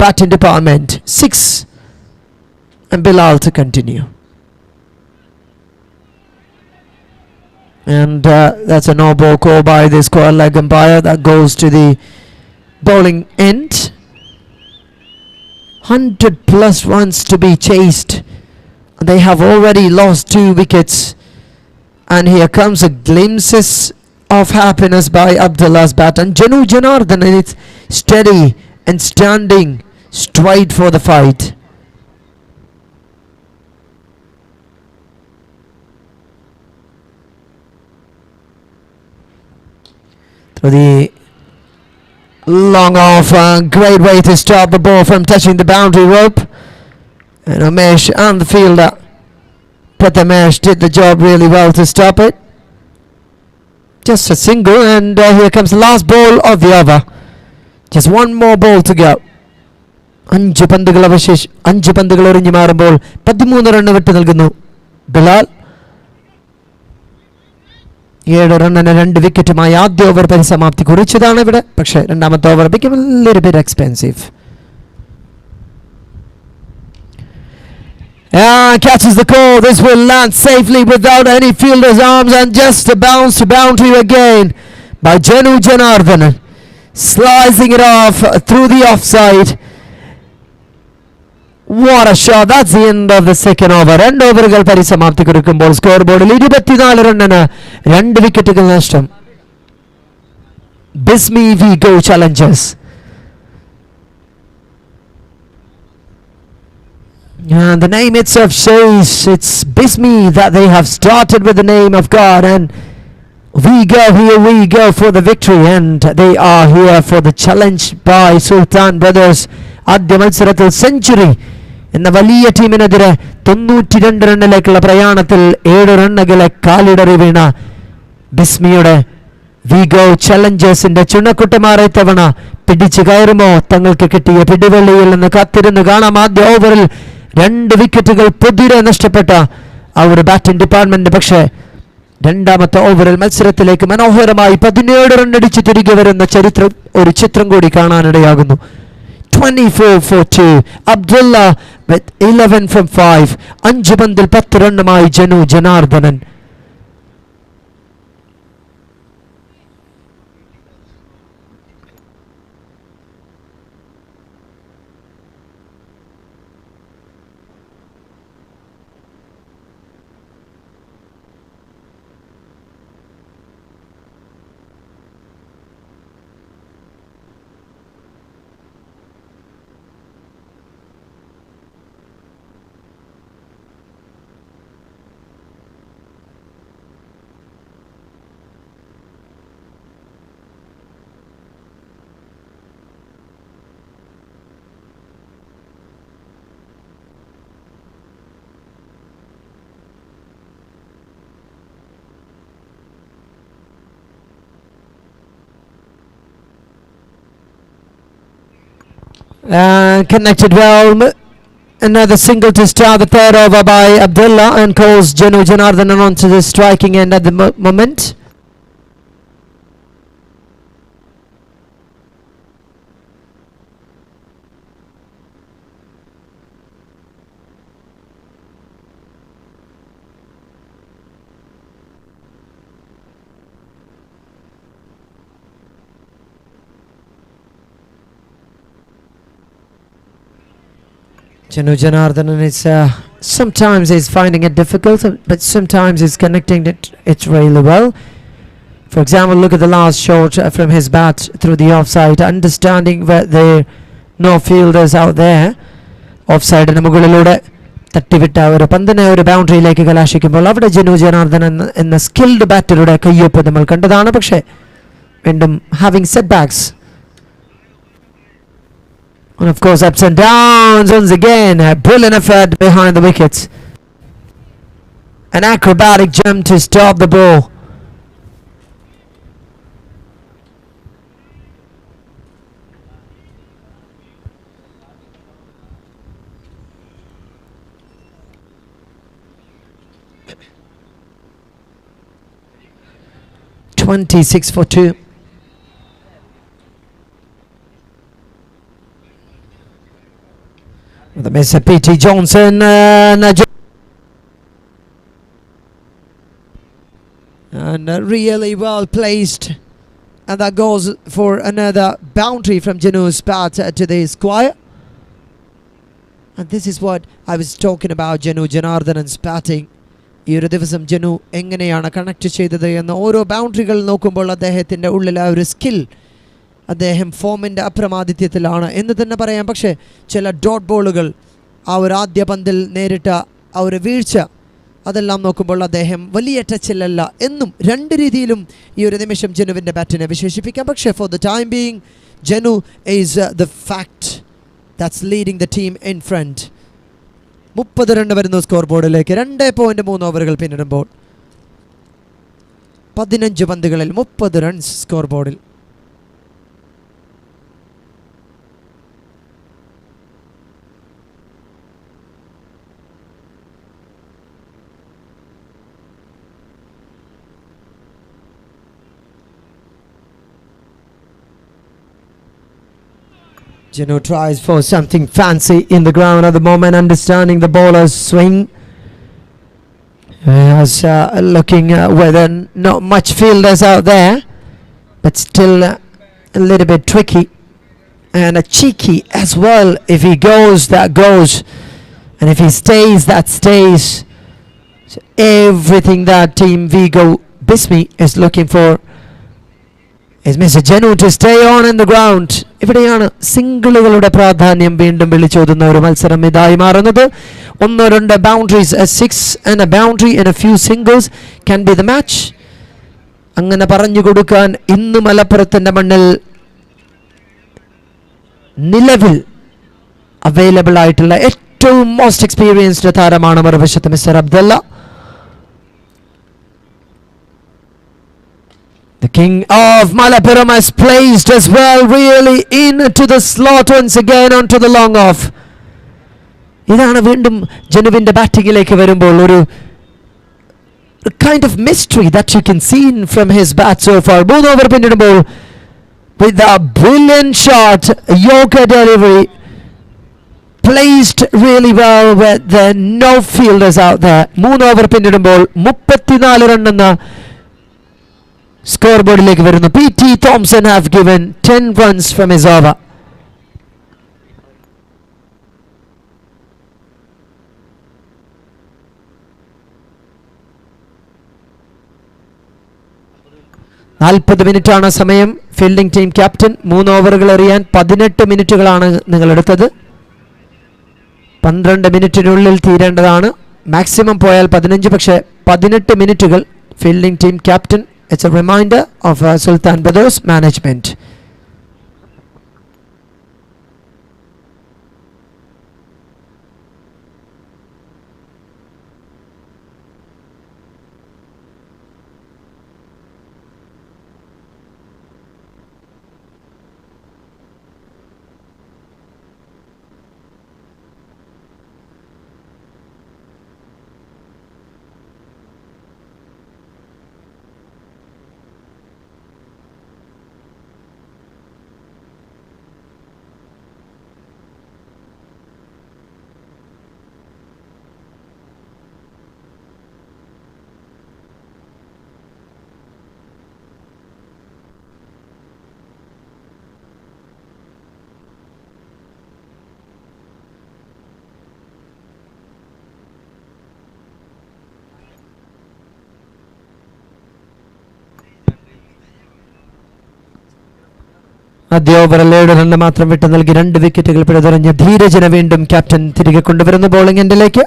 batting department. 6, and Bilal to continue. And that's a no-ball call by the square leg umpire. That goes to the bowling end. 100 plus runs to be chased. They have already lost 2 wickets. And here comes a glimpses of happiness by Abdullah's bat. And Janardhan, and it's steady and standing straight for the fight. Through the Long off, great way to stop the ball from touching the boundary rope. And Umesh and the fielder, Prathamesh, did the job really well to stop it. Just a single, and here comes the last ball of the over. Just one more ball to go. 5 പന്തുകൾ എറിഞ്ഞു മാറുമ്പോൾ 13 run വിട്ടു നൽകുന്നു ബിലാൽ. 7 റണ്ണിന് 2 വിക്കറ്റുമായി ആദ്യ over പരിസമാപ്തി കുറിച്ചതാണ് ഇവിടെ. പക്ഷേ രണ്ടാമത്തെ over became a little bit expensive. Catches the call. This will land safely without any fielder's arms, and just a bounce to boundary again by Janu Janardhanan, slicing it off through the offside. What a shot. That's the end of the second over. 2 ഓവറുകൾ പരിസമാപ്തി കുറിക്കുമ്പോൾ score ബോർഡിൽ 24 റണ്ണിന് 2 വിക്കറ്റുകൾ നഷ്ടം. Bismi we go challenges. And the name itself says it's Bismi, that they have started with the name of God, and here we go for the victory, and they are here for the challenge by Sulthan brothers. ആദ്യ മത്സരത്തിൽ century എന്ന വലിയ ടീമിനെതിരെ 92 റണ്ണിലേക്കുള്ള പ്രയാണത്തിൽ 7 റണ്ണുകളെ കാലിടറി വീണ ബിസ്മിയുടെ we go ചലഞ്ചേഴ്സിന്റെ ചുണക്കുട്ടമാർ ഇത്തവണ പിടിച്ചു കയറുമോ? തങ്ങൾക്ക് കിട്ടിയ പിടിവള്ളിയിൽ നിന്ന് കാത്തിരുന്ന് കാണാം. ആദ്യ ഓവറിൽ 2 വിക്കറ്റുകൾ പൊതിരെ നഷ്ടപ്പെട്ട ആ ഒരു ബാറ്റിംഗ് ഡിപ്പാർട്ട്മെന്റ്. പക്ഷേ രണ്ടാമത്തെ ഓവറിൽ മത്സരത്തിലേക്ക് മനോഹരമായി 17 റണ്ണടിച്ച് തിരികെ വരുന്ന ഒരു ചിത്രം കൂടി കാണാനിടയാകുന്നു. 24 for 2. Abdullah with 11 from 5. 5 പന്തിൽ 10 റണ്ണുമായി ജനു Janardhanan. Connected well. Another single to start the third over by Abdullah, and calls Janu Janardhanan onto the striking end at the moment. Janu Janardhanan is sometimes is finding it difficult, but sometimes is connecting it really well. For example, look at the last shot from his bat through the offside, understanding where there are no fielders out there. Offside ന് മുകളിലൂടെ തട്ടിവിട്ട ഒരു പന്തിനെ ഒരു ബൗണ്ടറിയിലേക്ക് കലാശിക്കുമ്പോൾ അവിടെ ജനു ജനാർദ്ദനൻ എന്ന skilled ബാറ്ററുടെ കയ്യൊപ്പ് നമ്മൾ കണ്ടതാണ്. പക്ഷേ വീണ്ടും having setbacks. And of course ups and downs once again. A brilliant effort behind the wickets. An acrobatic jump to stop the ball. (26 for 2). The Mr. P.T. Johnson and really well placed, and that goes for another boundary from Janu's bat to the square. And this is what I was talking about, Janu Janardhanan's batting. ഈ ഒരു ദിവസം ജനു എങ്ങനെയാണ് connect ചെയ്തത് എന്ന് ഓരോ ബൗണ്ടറികൾ നോക്കുമ്പോൾ അദ്ദേഹത്തിൻ്റെ ഉള്ളിൽ ആ ഒരു സ്കിൽ, അദ്ദേഹം ഫോമിൻ്റെ അപ്രമാദിത്യത്തിലാണ് എന്ന് തന്നെ പറയാം. പക്ഷേ ചില ഡോട്ട് ബോളുകൾ, ആ ഒരു ആദ്യ പന്തിൽ നേരിട്ട ആ ഒരു വീഴ്ച, അതെല്ലാം നോക്കുമ്പോൾ അദ്ദേഹം വലിയ ടച്ചിലല്ല എന്നും 2 രീതിയിലും ഈ ഒരു നിമിഷം ജനുവിൻ്റെ ബാറ്റിനെ വിശേഷിപ്പിക്കാം. പക്ഷേ for the time being Jenu is the fact that's leading the team in front. 30 run വരുന്നു സ്കോർ ബോർഡിലേക്ക്. 2.3 ഓവറുകൾ പിന്നിടുമ്പോൾ 15 പന്തുകളിൽ 30 റൺസ് സ്കോർ ബോർഡിൽ. Jenu tries for something fancy in the ground at the moment, understanding the bowler's swing. Looking whether not much fielders out there, but still a little bit tricky and a cheeky as well. If he goes, that goes, and if he stays, that stays. So everything that team Vigo Bismi is looking for is Mr. Jenu to stay on in the ground. ഇവിടെയാണ് സിംഗിളുകളുടെ പ്രാധാന്യം വീണ്ടും വിളിച്ചോതുന്ന ഒരു മത്സരം ഇതായി മാറുന്നത്. 1-2 boundaries, a 6 and a boundary and a few singles can be the match. അങ്ങനെ പറഞ്ഞു കൊടുക്കാൻ ഇന്ന് മലപ്പുറത്തിന്റെ മണ്ണിൽ നിലവിൽ അവൈലബിൾ ആയിട്ടുള്ള ഏറ്റവും മോസ്റ്റ് എക്സ്പീരിയൻസ്ഡ് താരമാണ് മറുവശത്ത് mister Abdullah. The king of Malappuram has placed as well really into the slot once again onto the long off. ഇതാണ് വീണ്ടും ജനുവിന്റെ ബാറ്റിംഗിലേക്ക് വരുമ്പോൾ ഒരു kind of mystery that you can see from his bat so far. 3 over പിന്നിടുമ്പോൾ with a brilliant shot, Yorker delivery placed really well with the no fielders out there. 3 over പിന്നിടുമ്പോൾ 34 run എന്ന score ബോർഡിലേക്ക് വരുന്നു. PT Thompson have given 10 runs from his over. മിനിറ്റാണ് സമയം. Fielding team captain 3 ഓവറുകൾ എറിയാൻ 18 മിനിറ്റുകളാണ് നിങ്ങൾ എടുത്തത്. 12 മിനിറ്റിനുള്ളിൽ തീരേണ്ടതാണ്. മാക്സിമം പോയാൽ 15, പക്ഷേ 18 മിനിറ്റുകൾ fielding team captain. It's a reminder of Sulthan Brothers management. ആദ്യ ഓവറിൽ 7 റൺ മാത്രം വിട്ടു നൽകി 2 വിക്കറ്റുകൾ പിഴതെറിഞ്ഞ ധീരജനെ വീണ്ടും ക്യാപ്റ്റൻ തിരികെ കൊണ്ടുവരുന്നു ബോളിംഗ് എൻഡിലേക്ക്.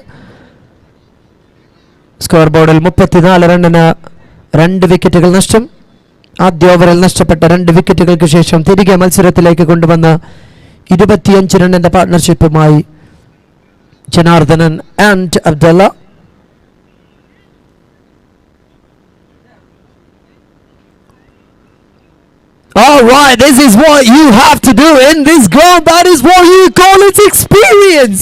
സ്കോർ ബോർഡിൽ 34 റണ്ണിന് 2 വിക്കറ്റുകൾ നഷ്ടം. ആദ്യ ഓവറിൽ നഷ്ടപ്പെട്ട 2 വിക്കറ്റുകൾക്ക് ശേഷം തിരികെ മത്സരത്തിലേക്ക് കൊണ്ടുവന്ന 25 റണ്ണിന്റെ പാർട്ട്ണർഷിപ്പുമായി Janardhanan and Abdullah. All right, this is what you have to do in this ground. That is what you call its experience.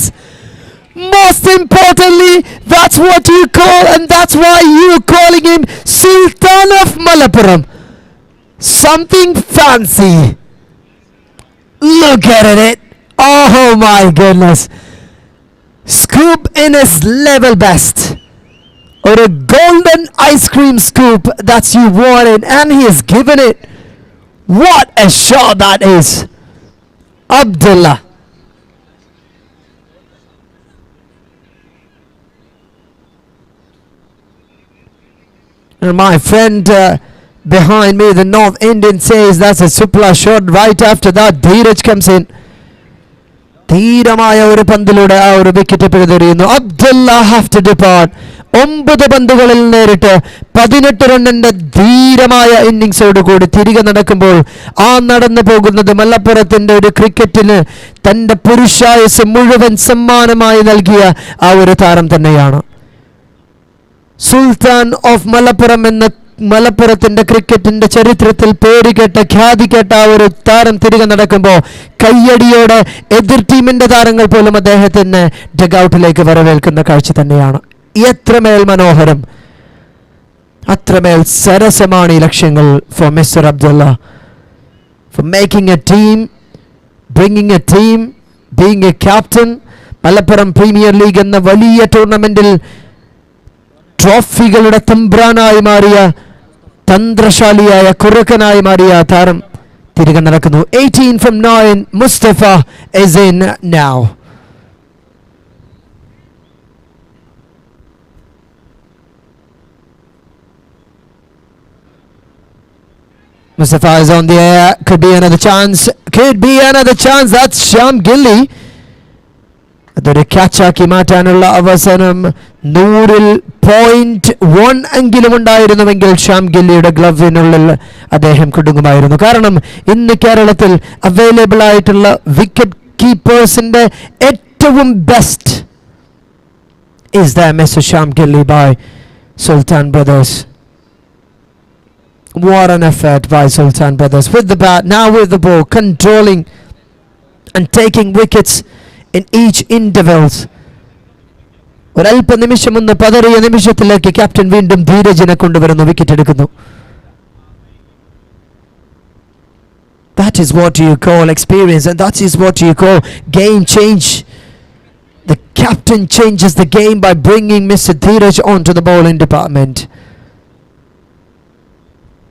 Most importantly, that's what you call, and that's why you're calling him Sultan of Malappuram. Something fancy. Look at it. Oh my goodness. Scoop in his level best. Or a golden ice cream scoop that's you wanted, and he has given it. What a shot that is. Abdullah. And my friend behind me, the North Indian, says that's a supla shot. Right after that, Dheeraj comes in. ധീരമായ ഒരു പന്തിലൂടെ ആ ഒരു wicket പിഴുതെറിയുന്നു. Abdullah have to depart 9 പന്തുകളിൽ നേരിട്ട് 18 റണ്ണിന്റെ ധീരമായ ഇന്നിങ്സോടുകൂടി തിരികെ നടക്കുമ്പോൾ ആ നടന്നു പോകുന്നത് മലപ്പുറത്തിന്റെ ഒരു ക്രിക്കറ്റിന് തന്റെ പുരുഷായുസ് മുഴുവൻ സമ്മാനമായി നൽകിയ ആ ഒരു താരം തന്നെയാണ്. സുൽത്താൻ ഓഫ് മലപ്പുറം എന്ന മലപ്പുറത്തിന്റെ ക്രിക്കറ്റിന്റെ ചരിത്രത്തിൽ പേരുകേട്ട ഖ്യാതികേട്ട ആ ഒരു താരം തിരികെ നടക്കുമ്പോൾ കയ്യടിയോടെ എതിർ ടീമിന്റെ താരങ്ങൾ പോലും അദ്ദേഹത്തിന് ഡഗ്ഔട്ടിലേക്ക് വരവേൽക്കുന്ന കാഴ്ച തന്നെയാണ്. എത്രമേൽ മനോഹരം, അത്രമേൽ സരസമാണ് ഈ ലക്ഷ്യങ്ങൾ for mister Abdullah, for making a team, bringing a team, being a captain. Malappuram premier league എന്ന വലിയ ടൂർണമെന്റിൽ ട്രോഫികളുടെ തമ്പ്രാനായി മാറിയ, തന്ത്രശാലിയായ കുറുക്കനായി മാറിയ താരം തിരികെ നടക്കുന്നു. 18 from 9, Mustafa is in now. Mustafa is on the air. Could be another chance. Could be another chance. That's Sham Gilly. അതൊരു ക്യാച്ചാക്കി മാറ്റാനുള്ള അവസരം 100.1 എങ്കിലും ഉണ്ടായിരുന്നുവെങ്കിൽ ഷ്യാം ഗില്ലിയുടെ ഗ്ലവിനുള്ളിൽ അദ്ദേഹം കുടുങ്ങുമായിരുന്നു. കാരണം ഇന്ന് കേരളത്തിൽ അവൈലബിൾ ആയിട്ടുള്ള വിക്കറ്റ് കീപ്പേഴ്സിന്റെ ഏറ്റവും best is the Mr. Sham Gilly by Sulthan Brothers. What an effort by Sulthan Brothers with the bat, now with the ball, controlling and taking wickets in each intervals. ഒരല്പ നിമിഷം ഒന്ന് പതറിയ നിമിഷത്തിലേക്ക് captain വീണ്ടും ധീരജിനെ കൊണ്ടുവരുന്നു, wicket എടുക്കുന്നു. That is what you call experience, and that is what you call game change. The captain changes the game by bringing Mr. Dheeraj onto the bowling department.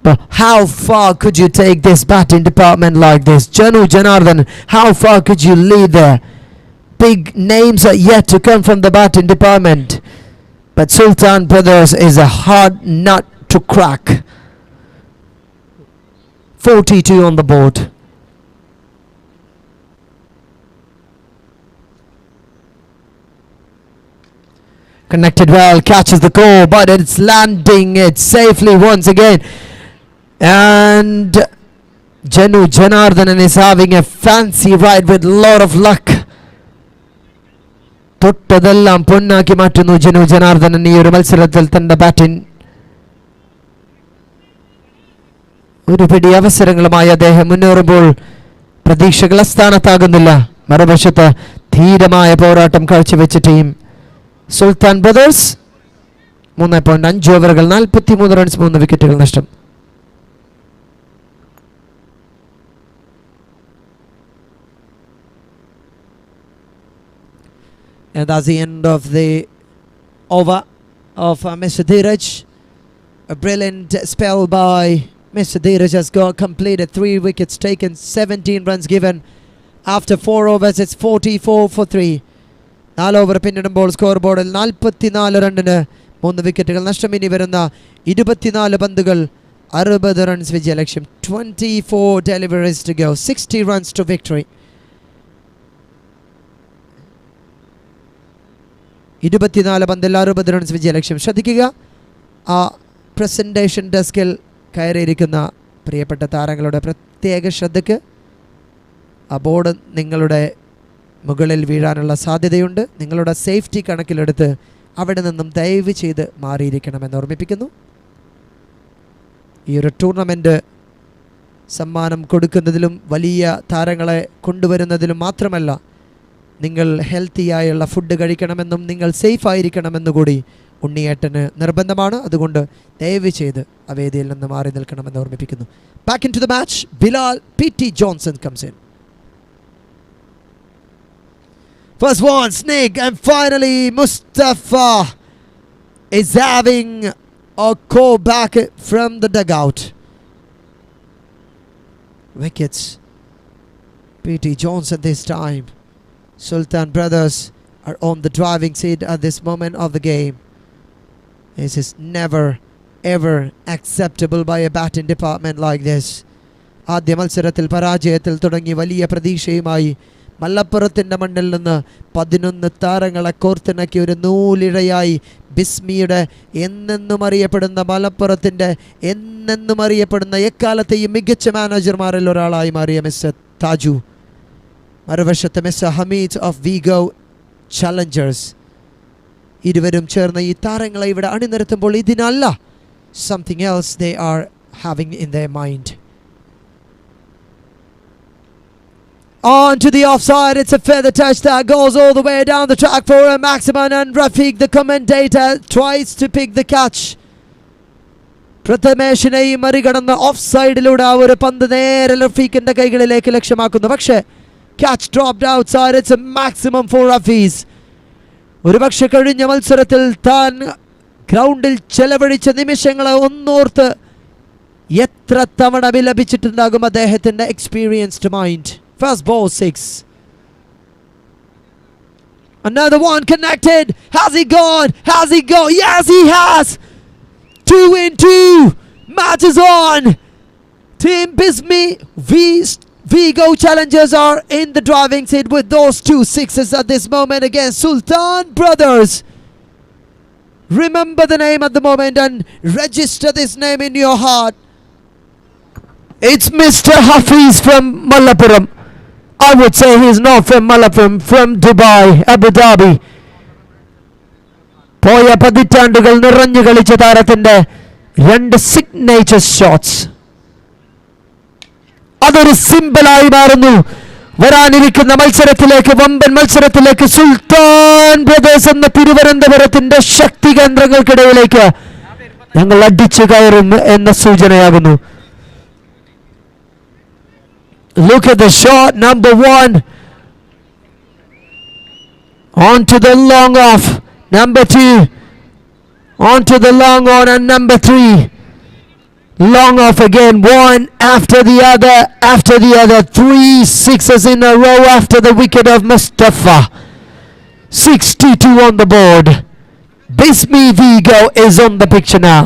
But how far could you take this batting department like this? Janu Janardhan, how far could you lead there? Big names are yet to come from the batting department, but Sulthan Brothers is a hard nut to crack. 42 on the board. Connected well, catches the goal, but it's landing it safely once again. And Janu Janardhan is having a fancy ride with lot of luck. തൊട്ടതെല്ലാം പൊന്നാക്കി മാറ്റുന്നു ജനു ജനാർദ്ദനൻ ഈ ഒരു മത്സരത്തിൽ തന്റെ batting. ഒരു പിടി അവസരങ്ങളുമായി അദ്ദേഹം മുന്നേറുമ്പോൾ പ്രതീക്ഷകൾ അസ്ഥാനത്താകുന്നില്ല. മറുവശത്ത് ധീരമായ പോരാട്ടം കാഴ്ചവെച്ച ടീം സുൽത്താൻ ബ്രദേഴ്സ്. 3.5 ഓവറുകൾ, 43 റൺസ്, 3 വിക്കറ്റുകൾ നഷ്ടം. And that's the end of the over of Mr. Dheeraj. A brilliant spell by Mr. Dheeraj has completed 3 wickets taken, 17 runs given. After 4 overs, it's 44 for 3. 4 over പിന്നിടുമ്പോൾ സ്കോർ ബോർഡിൽ 44 റണ്ണിന് 3 വിക്കറ്റുകൾ നഷ്ടം. ഇനി വരുന്ന 24 പന്തുകൾ 60 runs വിജയലക്ഷ്യം. 24 deliveries to go, 60 runs to victory. 24 പന്തിൽ 60 runs വിജയലക്ഷ്യം. ശ്രദ്ധിക്കുക, ആ പ്രസൻറ്റേഷൻ ഡെസ്കിൽ കയറിയിരിക്കുന്ന പ്രിയപ്പെട്ട താരങ്ങളുടെ പ്രത്യേക ശ്രദ്ധയ്ക്ക് ആ ബോർഡ് നിങ്ങളുടെ മുകളിൽ വീഴാനുള്ള സാധ്യതയുണ്ട്. നിങ്ങളുടെ സേഫ്റ്റി കണക്കിലെടുത്ത് അവിടെ നിന്നും ദയവ് ചെയ്ത് മാറിയിരിക്കണമെന്ന് ഓർമ്മിപ്പിക്കുന്നു. ഈ ഒരു ടൂർണമെൻറ്റ് സമ്മാനം കൊടുക്കുന്നതിലും വലിയ താരങ്ങളെ കൊണ്ടുവരുന്നതിലും മാത്രമല്ല, നിങ്ങൾ ഹെൽത്തിയായുള്ള ഫുഡ് കഴിക്കണമെന്നും നിങ്ങൾ സേഫ് ആയിരിക്കണമെന്നും കൂടി ഉണ്ണിയേട്ടന് നിർബന്ധമാണ്. അതുകൊണ്ട് ദയവ് ചെയ്ത് ആ വേദിയിൽ നിന്ന് മാറി നിൽക്കണമെന്ന് ഓർമ്മിപ്പിക്കുന്നു. Back in to the match, Bilal P.T. Johnson comes in. First one, snake, and finally Mustafa is having a call back from the dugout. Wickets. P.T. Johnson this time. Sulthan Brothers are on the driving seat at this moment of the game. This is never ever acceptable by a batting department like this. ആദ്യ മത്സരത്തിൽ പരാജയത്തിൽ തുടങ്ങി വലിയ പ്രതീക്ഷയുമായി മലപ്പുറത്തിൻ്റെ മണ്ണിൽ നിന്ന് 11 താരങ്ങളെ കോർത്തിണക്കി ഒരു നൂലിഴയായി ബിസ്മിയുടെ എന്നെന്നും അറിയപ്പെടുന്ന മലപ്പുറത്തിൻ്റെ എന്നെന്നും അറിയപ്പെടുന്ന എക്കാലത്തെയും മികച്ച മാനേജർമാരിൽ ഒരാളായി മാറിയ മിസ്റ്റർ താജു, മറുവശത്ത് മിസ്റ്റർ ഹമീദ് ഓഫ് വിഗോ ചലഞ്ചേഴ്സ്. ഇരുവരും ചേർന്ന് ഈ താരങ്ങളെ ഇവിടെ അണിനിരത്തുമ്പോൾ ഇതിനല്ല, something else they are having in their mind. On to the offside, it's a feather touch that goes all the way down the track for a maximum, and Rafiq, the commentator, tries to pick the catch. പ്രഥമേഷിനെയും മറികടന്ന് of സൈഡിലൂടെ ആ ഒരു പന്ത് നേരെ റഫീഖിന്റെ കൈകളിലേക്ക് ലക്ഷ്യമാക്കുന്നു. പക്ഷേ catch dropped outside. It's a maximum four റഫീസ്. ഒരുപക്ഷെ കഴിഞ്ഞ മത്സരത്തിൽ താൻ ഗ്രൗണ്ടിൽ ചെലവഴിച്ച നിമിഷങ്ങളെ ഒന്നോർത്ത് എത്ര തവണ വിലപിച്ചിട്ടുണ്ടാകും അദ്ദേഹത്തിന്റെ experienced mind. First ball 6. Another one connected. Has he gone? Has he gone? Yes, he has. 2 in 2. Match is on. Team Bismi Vigo Challengers are in the driving seat with those 2 sixes at this moment against Sulthan brothers. Remember the name at the moment and register this name in your heart. It's Mr. Hafiz from Malappuram. I would say he's not from Malappuram, from Dubai, Abu Dhabi. പോയ പതിറ്റാണ്ടുകൾ നിറഞ്ഞു കളിച്ച താരത്തിന്റെ 2 signature shots അതൊരു സിമ്പിളായി മാറുന്നു. വരാനിരിക്കുന്ന മത്സരത്തിലേക്ക്, വമ്പൻ മത്സരത്തിലേക്ക്, സുൽത്താൻ ബ്രദേഴ്സ് എന്ന തിരുവനന്തപുരത്തിന്റെ ശക്തി കേന്ദ്രങ്ങൾക്കിടയിലേക്ക് ഞങ്ങൾ അടിച്ചു കയറും എന്ന സൂചനയാകുന്നു. Look at the shot, number 1. On to the long off, number 2. On to the long on, and number 3. Long off again, one after the other, after the other. 3 sixes in a row after the wicket of Mustafa. 62 on the board. Bismi Vigo is on the picture now.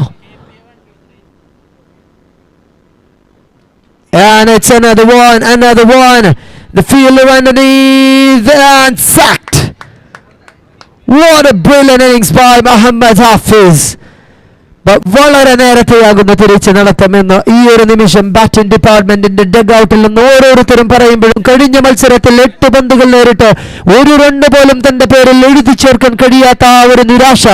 And it's another one, another one. The fielder underneath and sacked. What a brilliant innings by Muhammad Hafiz. വളരെ നേരത്തെയാകുന്ന തിരിച്ചു നടത്തമെന്ന് ഈ ഒരു നിമിഷം batting ഡിപ്പാർട്ട്മെന്റിന്റെ dug ഔട്ടിൽ നിന്ന് ഓരോരുത്തരും പറയുമ്പോഴും കഴിഞ്ഞ മത്സരത്തിൽ 8 പന്തുകൾ നേരിട്ട് ഒരു റണ്ണ് പോലും തന്റെ പേരിൽ എഴുതി ചേർക്കാൻ കഴിയാത്ത ആ ഒരു നിരാശ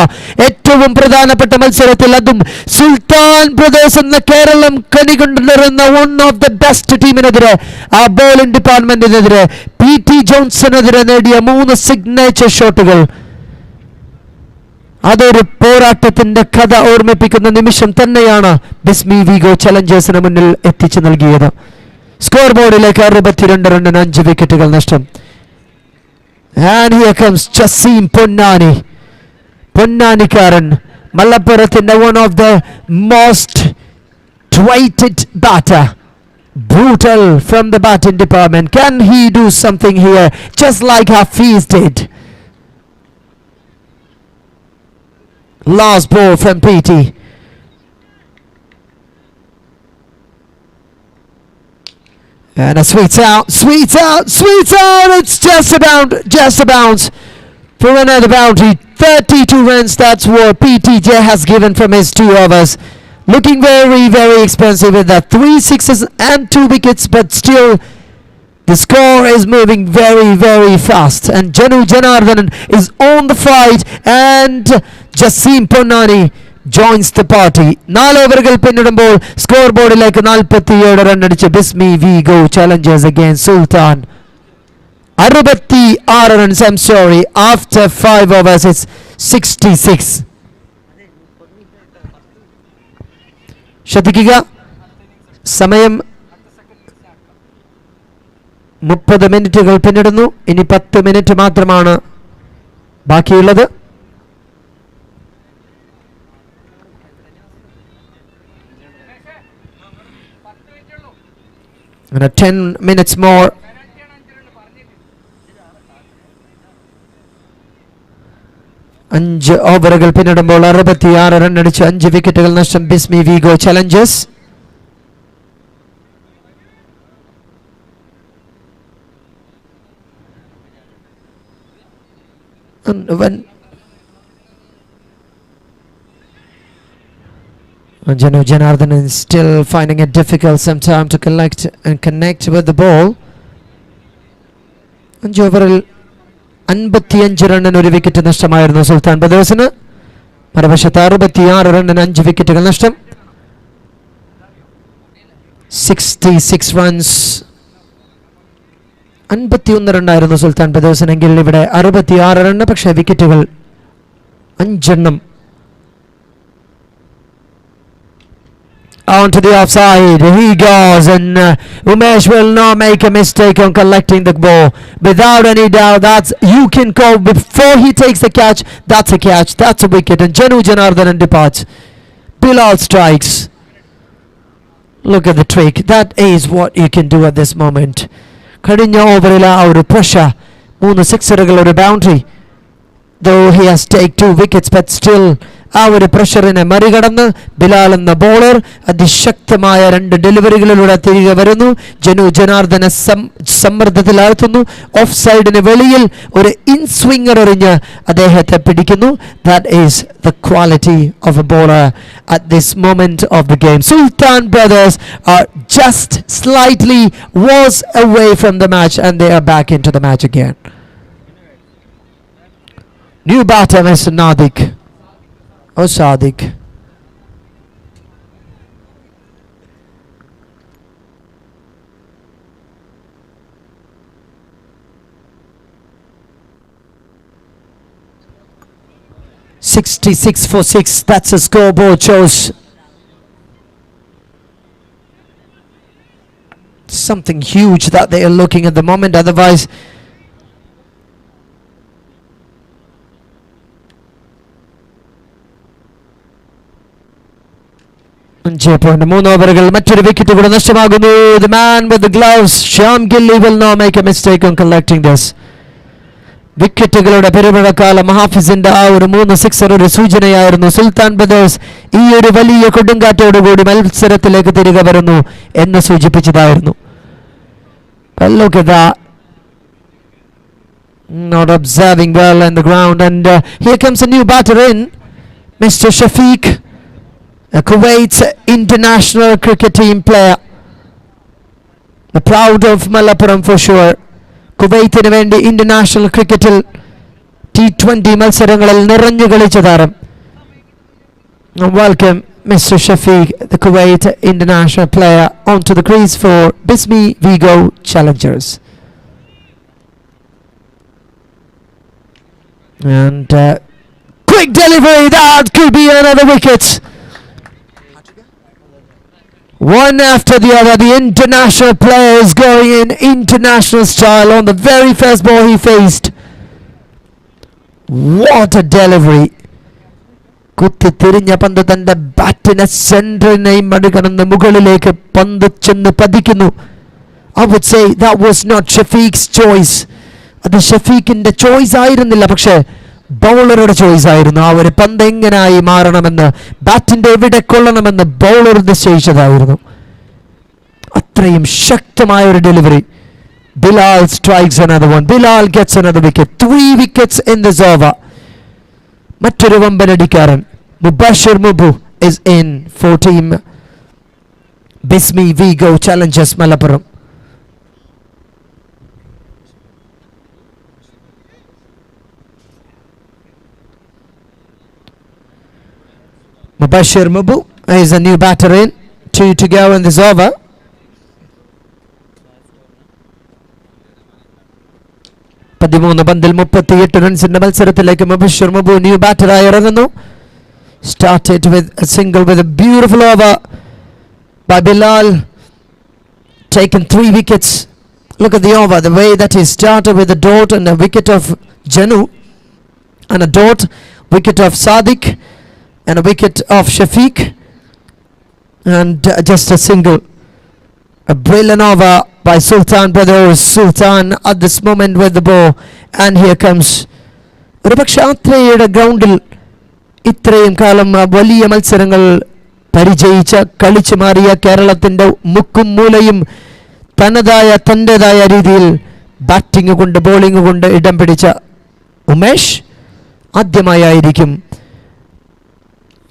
ഏറ്റവും പ്രധാനപ്പെട്ട മത്സരത്തിൽ, അതും സുൽത്താൻ ബ്രദേഴ്സ് എന്ന കേരളം കണികൊണ്ടുനിറുന്ന വൺ ഓഫ് ദ ബെസ്റ്റ് ടീമിനെതിരെ, ആ ബോളിംഗ് ഡിപ്പാർട്ട്മെന്റിനെതിരെ, PT ജോൺസണെതിരെ നേടിയ 3 സിഗ്നേച്ചർ ഷോട്ടുകൾ അതൊരു പോരാട്ടത്തിന്റെ കഥ ഓർമ്മിപ്പിക്കുന്ന നിമിഷം തന്നെയാണ് ബിസ്മി വിഗോ ചലഞ്ചേഴ്സിന് മുന്നിൽ എത്തിച്ചു നൽകിയത്. സ്കോർ ബോർഡിലേക്ക് 62 റണ്ണിന് 5 വിക്കറ്റുകൾ നഷ്ടം. And here comes Jasim Ponnani. പൊന്നാനിക്കാരൻ, മലപ്പുറത്തിന്റെ one of the most twitted batter. Brutal from the batting department. Can he do something here just like Hafiz did? Last ball from PT. And a sweets out, sweets out, sweets out. It's just a bounce for another boundary. 32 runs, that's what PTJ has given from his 2 overs. Looking very, very expensive with that. 3 sixes and 2 wickets, but still the score is moving very, very fast. And Janu Janardhanan is on the fight, and Jasim Ponnani joins the party. 4 ഓവറുകൾ പിന്നിടുമ്പോൾ score ബോർഡിലേക്ക് 47 run അടിച്ച് ബിസ്മി വിഗോ Challengers against Sultan. 66 runs, I'm sorry, after 5 overs it's 66. ശ്രദ്ധിക്കുക, സമയം 30 മിനിറ്റുകൾ പിന്നിടുന്നു. ഇനി 10 minute മാത്രമാണ് ബാക്കിയുള്ളത്. അങ്ങനെ 10 minutes more. അഞ്ച് ഓവറുകൾ പിന്നിടുമ്പോൾ 66 റൺ അടിച്ച് 5 വിക്കറ്റുകൾ നഷ്ടം ബിസ്മി വിഗോ Challengers. And when Janu Janardhan is still finding it difficult sometime to collect and connect with the ball. 5 ഓവറിൽ 55 റണ്ണിന് ഒരു വിക്കറ്റ് നഷ്ടമായിരുന്നു സുൽത്താൻ ബ്രദേഴ്സിന്. മറുവശത്ത് 66 റണ്ണിന് 5 വിക്കറ്റുകൾ നഷ്ടം. 66 റൺസ്. 51 റണ്ണായിരുന്നു സുൽത്താൻ ബ്രദേഴ്സിനെങ്കിൽ ഇവിടെ 66 റണ്ണ്, പക്ഷേ വിക്കറ്റുകൾ 5 എണ്ണം. Onto the offside, he goes, and Umesh will not make a mistake on collecting the ball. Without any doubt, that's, you can call before he takes the catch, that's a catch, that's a wicket, and Janu Janardhan departs. Bilal strikes. Look at the trick, that is what you can do at this moment. Kadinja overila our pressure, 3 sixerugal or boundary. Though he has taken 2 wickets, but still ആ ഒരു പ്രഷറിനെ മറികടന്ന് ബിലാൽ എന്ന bowler അതിശക്തമായ 2 ഡെലിവറികളിലൂടെ തിരികെ വരുന്നു. ജനു ജനാർദ്ദനെ സമ്മർദ്ദത്തിലാഴ്ത്തുന്നു. Of സൈഡിന് വെളിയിൽ ഒരു ഇൻസ്വിംഗർ എറിഞ്ഞ് അദ്ദേഹത്തെ പിടിക്കുന്നു. That is the quality of A bowler at this moment of the game. Sultan brothers are just slightly was away from the match and they are back into the match again. New batter Mr. Nadik. Oh, Sadiq. (66 for 6). That's a scoreboard shows. Something huge that they are looking at the moment. Otherwise, ഓവറുകൾ മറ്റൊരു wicket കൂടെ നഷ്ടമാകുന്നു. The man with the gloves, Shyam Gilly, will not make a mistake on collecting this. വിക്കറ്റുകളുടെ പെരുമഴക്കാലം ഹാഫിസിന്റെ ആ ഒരു 3 sixer ഒരു സൂചനയായിരുന്നു. സുൽത്താൻ brothers ഈ ഒരു വലിയ കൊടുങ്കാറ്റോടുകൂടി മത്സരത്തിലേക്ക് തിരികെ വരുന്നു എന്ന് സൂചിപ്പിച്ചതായിരുന്നു. Look at that. Not observing well on the ground, and here comes a new batter in, Mr. Shafiq, a Kuwait international cricket team player. The proud of Malappuram for sure. കുവൈത്തിന് വേണ്ടി international ക്രിക്കറ്റിൽ T20 മത്സരങ്ങളിൽ നിറഞ്ഞു കളിച്ച താരം. Welcome Mr. Shafiq, the Kuwait international player, onto the crease for Bismi Vigo Challengers. And quick delivery, that could be another wicket. One after the other, the international players going in international style on the very first ball he faced. What a delivery. കുത്തി തിരിഞ്ഞ പന്ത് തന്റെ ബാറ്റിനെ സെന്ററിനെയും മറികടന്ന് മുകളിലേക്ക് പന്ത് ചെന്ന് പതിക്കുന്നു. I would say that was not Shafiq's choice. അത് ഷഫീഖിന്റെ ചോയ്സ് ആയിരുന്നില്ല, പക്ഷേ ബൗളറുടെ ചോയ്സ് ആയിരുന്നു. ആ ഒരു പന്ത് എങ്ങനായി മാറണമെന്ന്, ബാറ്റിന്റെ എവിടെ കൊള്ളണമെന്ന് ബൗളർ നിശ്ചയിച്ചതായിരുന്നു. അത്രയും ശക്തമായ ഒരു delivery. Bilal strikes another one. Bilal gets another wicket. 3 wickets in this over. മറ്റൊരു വമ്പനടിക്കാരൻ Mubashir Mubu is in for team Bismi Vigo Challengers Malappuram. Mubashir Mubu is a new batter in. 2 to go in this over. പന്തിൽ 38 റൺസിന്റെ മത്സരത്തിലേക്ക് Mubashir Mubu new ബാറ്ററായി ഇറങ്ങുന്നു. Started with a single with a beautiful over by Bilal, taken 3 wickets. Look at the over, the way that he started with a dot and a wicket of Janu, and a dot, wicket of Sadiq, and a wicket of Shafiq, and just a single. A brilliant over by Sulthan brothers. Sulthan at this moment with the ball, and here comes ഒരുപക്ഷെ അത്രയുടെ ഗ്രൗണ്ടിൽ ഇത്രയും കാലം വലിയ മത്സരങ്ങൾ പരിചയിച്ച കളിച്ചു മാറിയ കേരളത്തിന്റെ മുക്കും മൂലയും തന്റേതായ രീതിയിൽ ബാറ്റിംഗ് കൊണ്ട് ബോളിംഗ് കൊണ്ട് ഇടം പിടിച്ച ഉമേഷ് ആദ്യമായിരിക്കും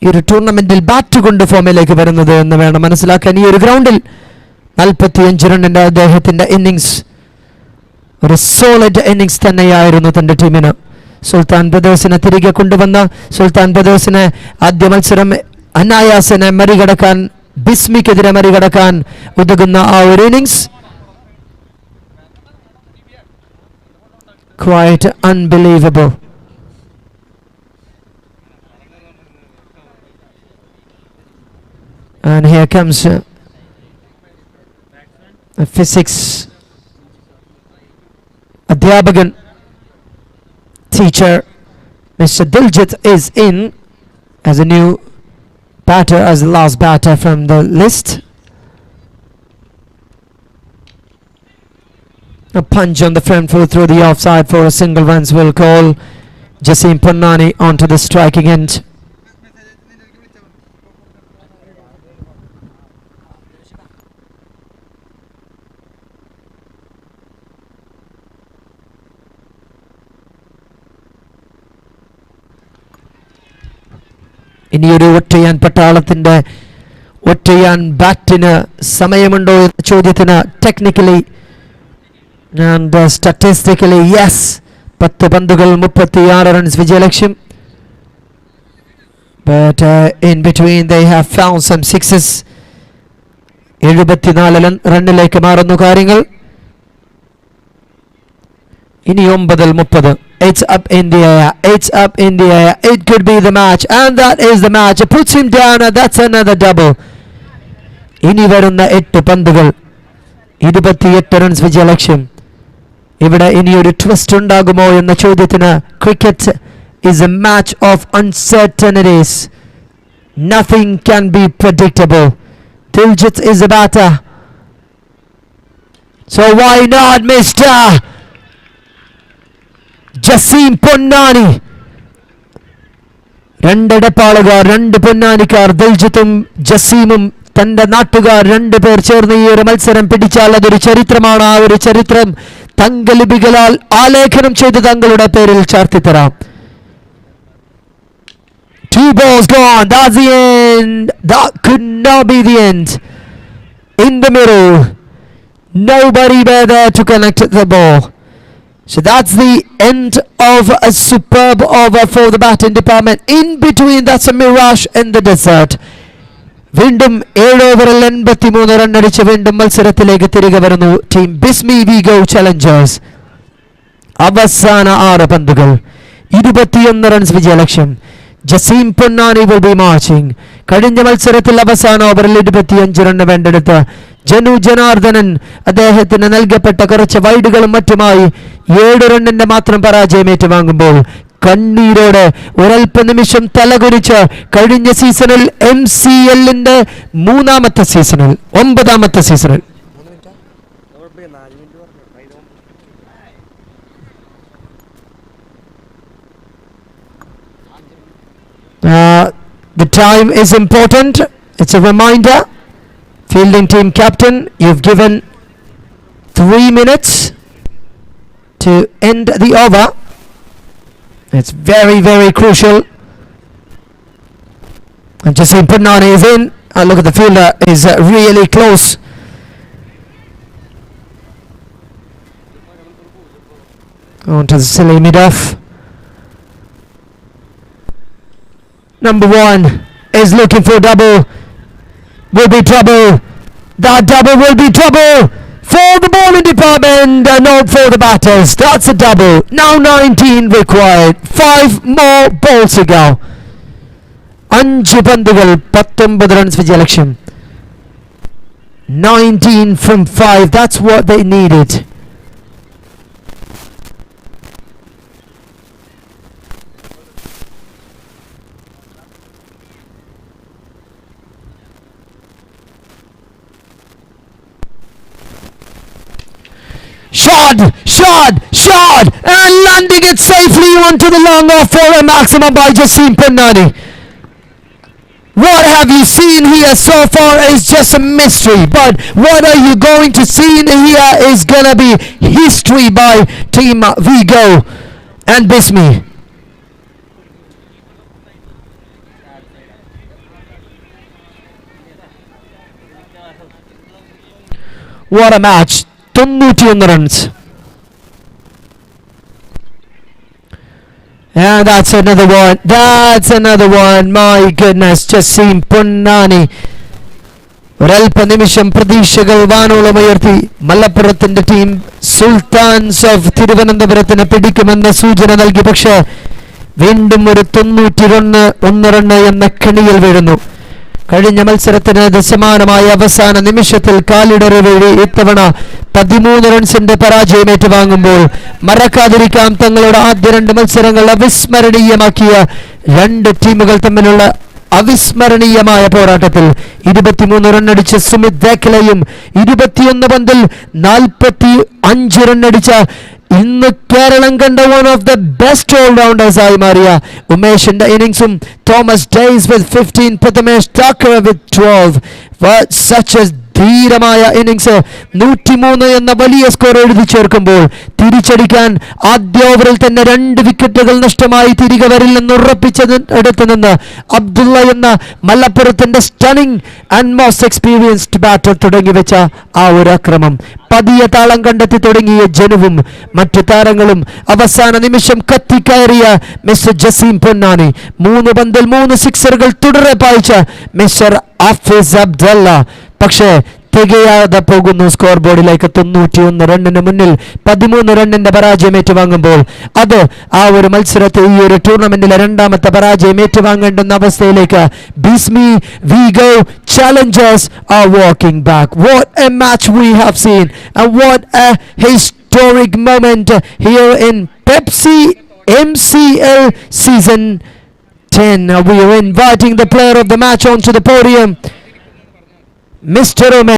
ഈ ഒരു ടൂർണമെന്റിൽ ബാറ്റ് കൊണ്ട് ഫോമിലേക്ക് വരുന്നത് എന്ന് വേണം മനസ്സിലാക്കാൻ. ഈ ഒരു ഗ്രൗണ്ടിൽ 45 റണ്ണിന്റെ അദ്ദേഹത്തിന്റെ ഇന്നിങ്സ് ഒരു സോളിഡ് ഇന്നിങ്സ് തന്നെയായിരുന്നു തന്റെ ടീമിന്. സുൽത്താൻ ബ്രദേഴ്സിനെ തിരികെ കൊണ്ടുവന്ന സുൽത്താൻ ബ്രദേഴ്സിനെ ആദ്യ മത്സരം അനായാസനെ മറികടക്കാൻ, ബിസ്മിക്കെതിരെ മറികടക്കാൻ ഉതകുന്ന ആ ഒരു innings quite unbelievable. And here comes a physics adhyapakan teacher Mr. Diljit is in as a new batter, as the last batter from the list. A punch on the front foot through the offside for a single runs will call Jasim Ponnani onto the striking end. ഇനിയൊരു ഒറ്റയാൻ പട്ടാളത്തിന്റെ ഒറ്റയാൻ ബാറ്റിന് സമയമുണ്ടോ എന്ന ചോദ്യത്തിന് technically and statistically yes. 10 പന്തുകൾ 36 runs വിജയലക്ഷ്യം. But in between they have found some sixes. 74 റണ്ണിലേക്ക് മാറുന്നു കാര്യങ്ങൾ. ഇനി 9-30. It's up in the air. It's up in the air. It could be the match, and that is the match. It puts him down, and that's another double. ഇനി വരുന്ന 8 പന്തുകൾ 28 runs വിജയലക്ഷ്യം. ഇവിടെ ഇനിയൊരു twist ഉണ്ടാകുമോ എന്ന ചോദ്യത്തിന് cricket is a match of uncertainties. Nothing can be predictable. Diljit is a batter, so why not Mr. Jasim Ponnani? രണ്ടിടപ്പാളുകാർ, 2 പൊന്നാനിക്കാർ, ദിൽജിത്തും ജസീമും തന്റെ നാട്ടുകാർ 2 പേർ ചേർന്ന് ഈ ഒരു മത്സരം പിടിച്ചാൽ അതൊരു ചരിത്രമാണ്. ആ ഒരു ചരിത്രം തങ്കലിപികളാൽ ആലേഖനം ചെയ്ത് തങ്ങളുടെ പേരിൽ ചാർത്തിത്തരാം. 2 balls gone. That's the end. That could not be the end. In the middle, nobody there to connect the ball. So that's the end of a superb over for the batting department. In between, that's a mirage in the desert. വീണ്ടും 7 ഓവറിൽ 83 run അടിച്ച് വീണ്ടും മത്സരത്തിലേക്ക് തിരികെ വരുന്നു team ബിസ്മി വിഗോ Challengers. അവസാന 6 പന്തുകൾ 21 runs വിജയലക്ഷ്യം. Jaseem Ponnani will be marching. കഴിഞ്ഞ മത്സരത്തിൽ അവസാന ഓവറിൽ 25 റൺ വേണ്ടെടുത്ത് ജനു ജനാർദ്ദനൻ അദ്ദേഹത്തിന് നൽകപ്പെട്ട കുറച്ച് വൈഡുകളും മറ്റുമായി 7 റണ്ണിന്റെ മാത്രം പരാജയം ഏറ്റുവാങ്ങുമ്പോൾ കണ്ണീരോടെ ഒരൽപ്പ നിമിഷം തലകുനിച്ച് കഴിഞ്ഞ സീസണിൽ MCLന്റെ 3ാമത്തെ സീസണിൽ 9ാമത്തെ സീസണിൽ the time is important. It's a reminder. Fielding team captain, you've given 3 minutes to end the over. It's very, very crucial. And Jasim Ponnani is in. Look at the fielder, is really close. On to the silly mid-off. Number 1 is looking for double. Will be trouble. That double will be trouble for the bowling department, not for the batters. That's a double. Now 19 required. 5 more balls to go. 5 പന്തുകൾ 19 runs വിജയലക്ഷ്യം. 19 from 5. That's what they needed. Shot, and landing it safely onto the long off for a maximum by Jasim Ponnani. What have you seen here so far is just a mystery, but what are you going to see in here is gonna be history by Team Vigo and Bismi. What a match. 91 runs. And that's another one. That's another one. My goodness. Jasim Punnani. ഒരൽപ്പ നിമിഷം പ്രതീക്ഷകൾ വാനോളമുയർത്തി. മലപ്പുറത്തിന്റെ team sultans of തിരുവനന്തപുരത്തിന് പിടിക്കുമെന്ന സൂചന നൽകി. പക്ഷേ വീണ്ടും ഒരു 91 run എന്ന കെണിയിൽ വീഴുന്നു. കഴിഞ്ഞ മത്സരത്തിന് സമാനമായ അവസാന നിമിഷത്തിൽ കാലിടറി വീഴി ഇത്തവണ 13 റൺസിന്റെ പരാജയം ഏറ്റുവാങ്ങുമ്പോൾ മറക്കാതിരിക്കാം തങ്ങളുടെ ആദ്യ 2 മത്സരങ്ങൾ അവിസ്മരണീയമാക്കിയ 2 ടീമുകൾ തമ്മിലുള്ള അവിസ്മരണീയമായ പോരാട്ടത്തിൽ 23 റണ്ണടിച്ച സുമിത് ദേക്കലയും 21 പന്തിൽ 45 റണ്ണടിച്ച ഇന്ന് കേരളം കണ്ട one of the best all rounders ആയി മാറിയ ഉമേഷിന്റെ ഇന്നിംഗ്സും Thomas Days with 15, Prathamesh Thackeray with 12 such as ധീരമായ ഇന്നിംഗ്സ് 103 എന്ന വലിയ സ്കോർ എഴുതി ചേർക്കുമ്പോൾ തിരിച്ചടിക്കാൻ ആദ്യ ഓവറിൽ തന്നെ 2 വിക്കറ്റുകൾ നഷ്ടമായി തിരികെ വരില്ലെന്ന് ഉറപ്പിച്ചെടുത്ത് നിന്ന് അബ്ദുള്ള എന്ന മലപ്പുറത്തിന്റെ സ്റ്റണിംഗ് ആൻഡ് മോസ്റ്റ് എക്സ്പീരിയൻസ്ഡ് ബാറ്റർ തുടങ്ങി വെച്ച ആ ഒരു അക്രമം പതിയെ താളം കണ്ടെത്തി തുടങ്ങിയ ജനുവും മറ്റു താരങ്ങളും അവസാന നിമിഷം കത്തിക്കയറിയ മിസ്റ്റർ ജസീം പൊന്നാനി 3 പന്തിൽ 3 സിക്സറുകൾ തുടരെ പായിച്ച മിസ്റ്റർ അഫീസ് അബ്ദുള്ള പക്ഷേ തികയാതെ പോകുന്നു സ്കോർ ബോർഡിലേക്ക്. 91 റണ്ണിന് മുന്നിൽ 13 റണ്ണിന്റെ പരാജയം ഏറ്റുവാങ്ങുമ്പോൾ അത് ആ ഒരു മത്സരത്തെ ഈ ഒരു ടൂർണമെന്റിലെ 2ാമത്തെ പരാജയം ഏറ്റുവാങ്ങേണ്ടുന്ന അവസ്ഥയിലേക്ക് Bismi we go challengers are walking back. What a match we have seen and what a historic moment here in Pepsi MCL season 10. We are inviting the player of the match onto the podium, Mr. Umesh.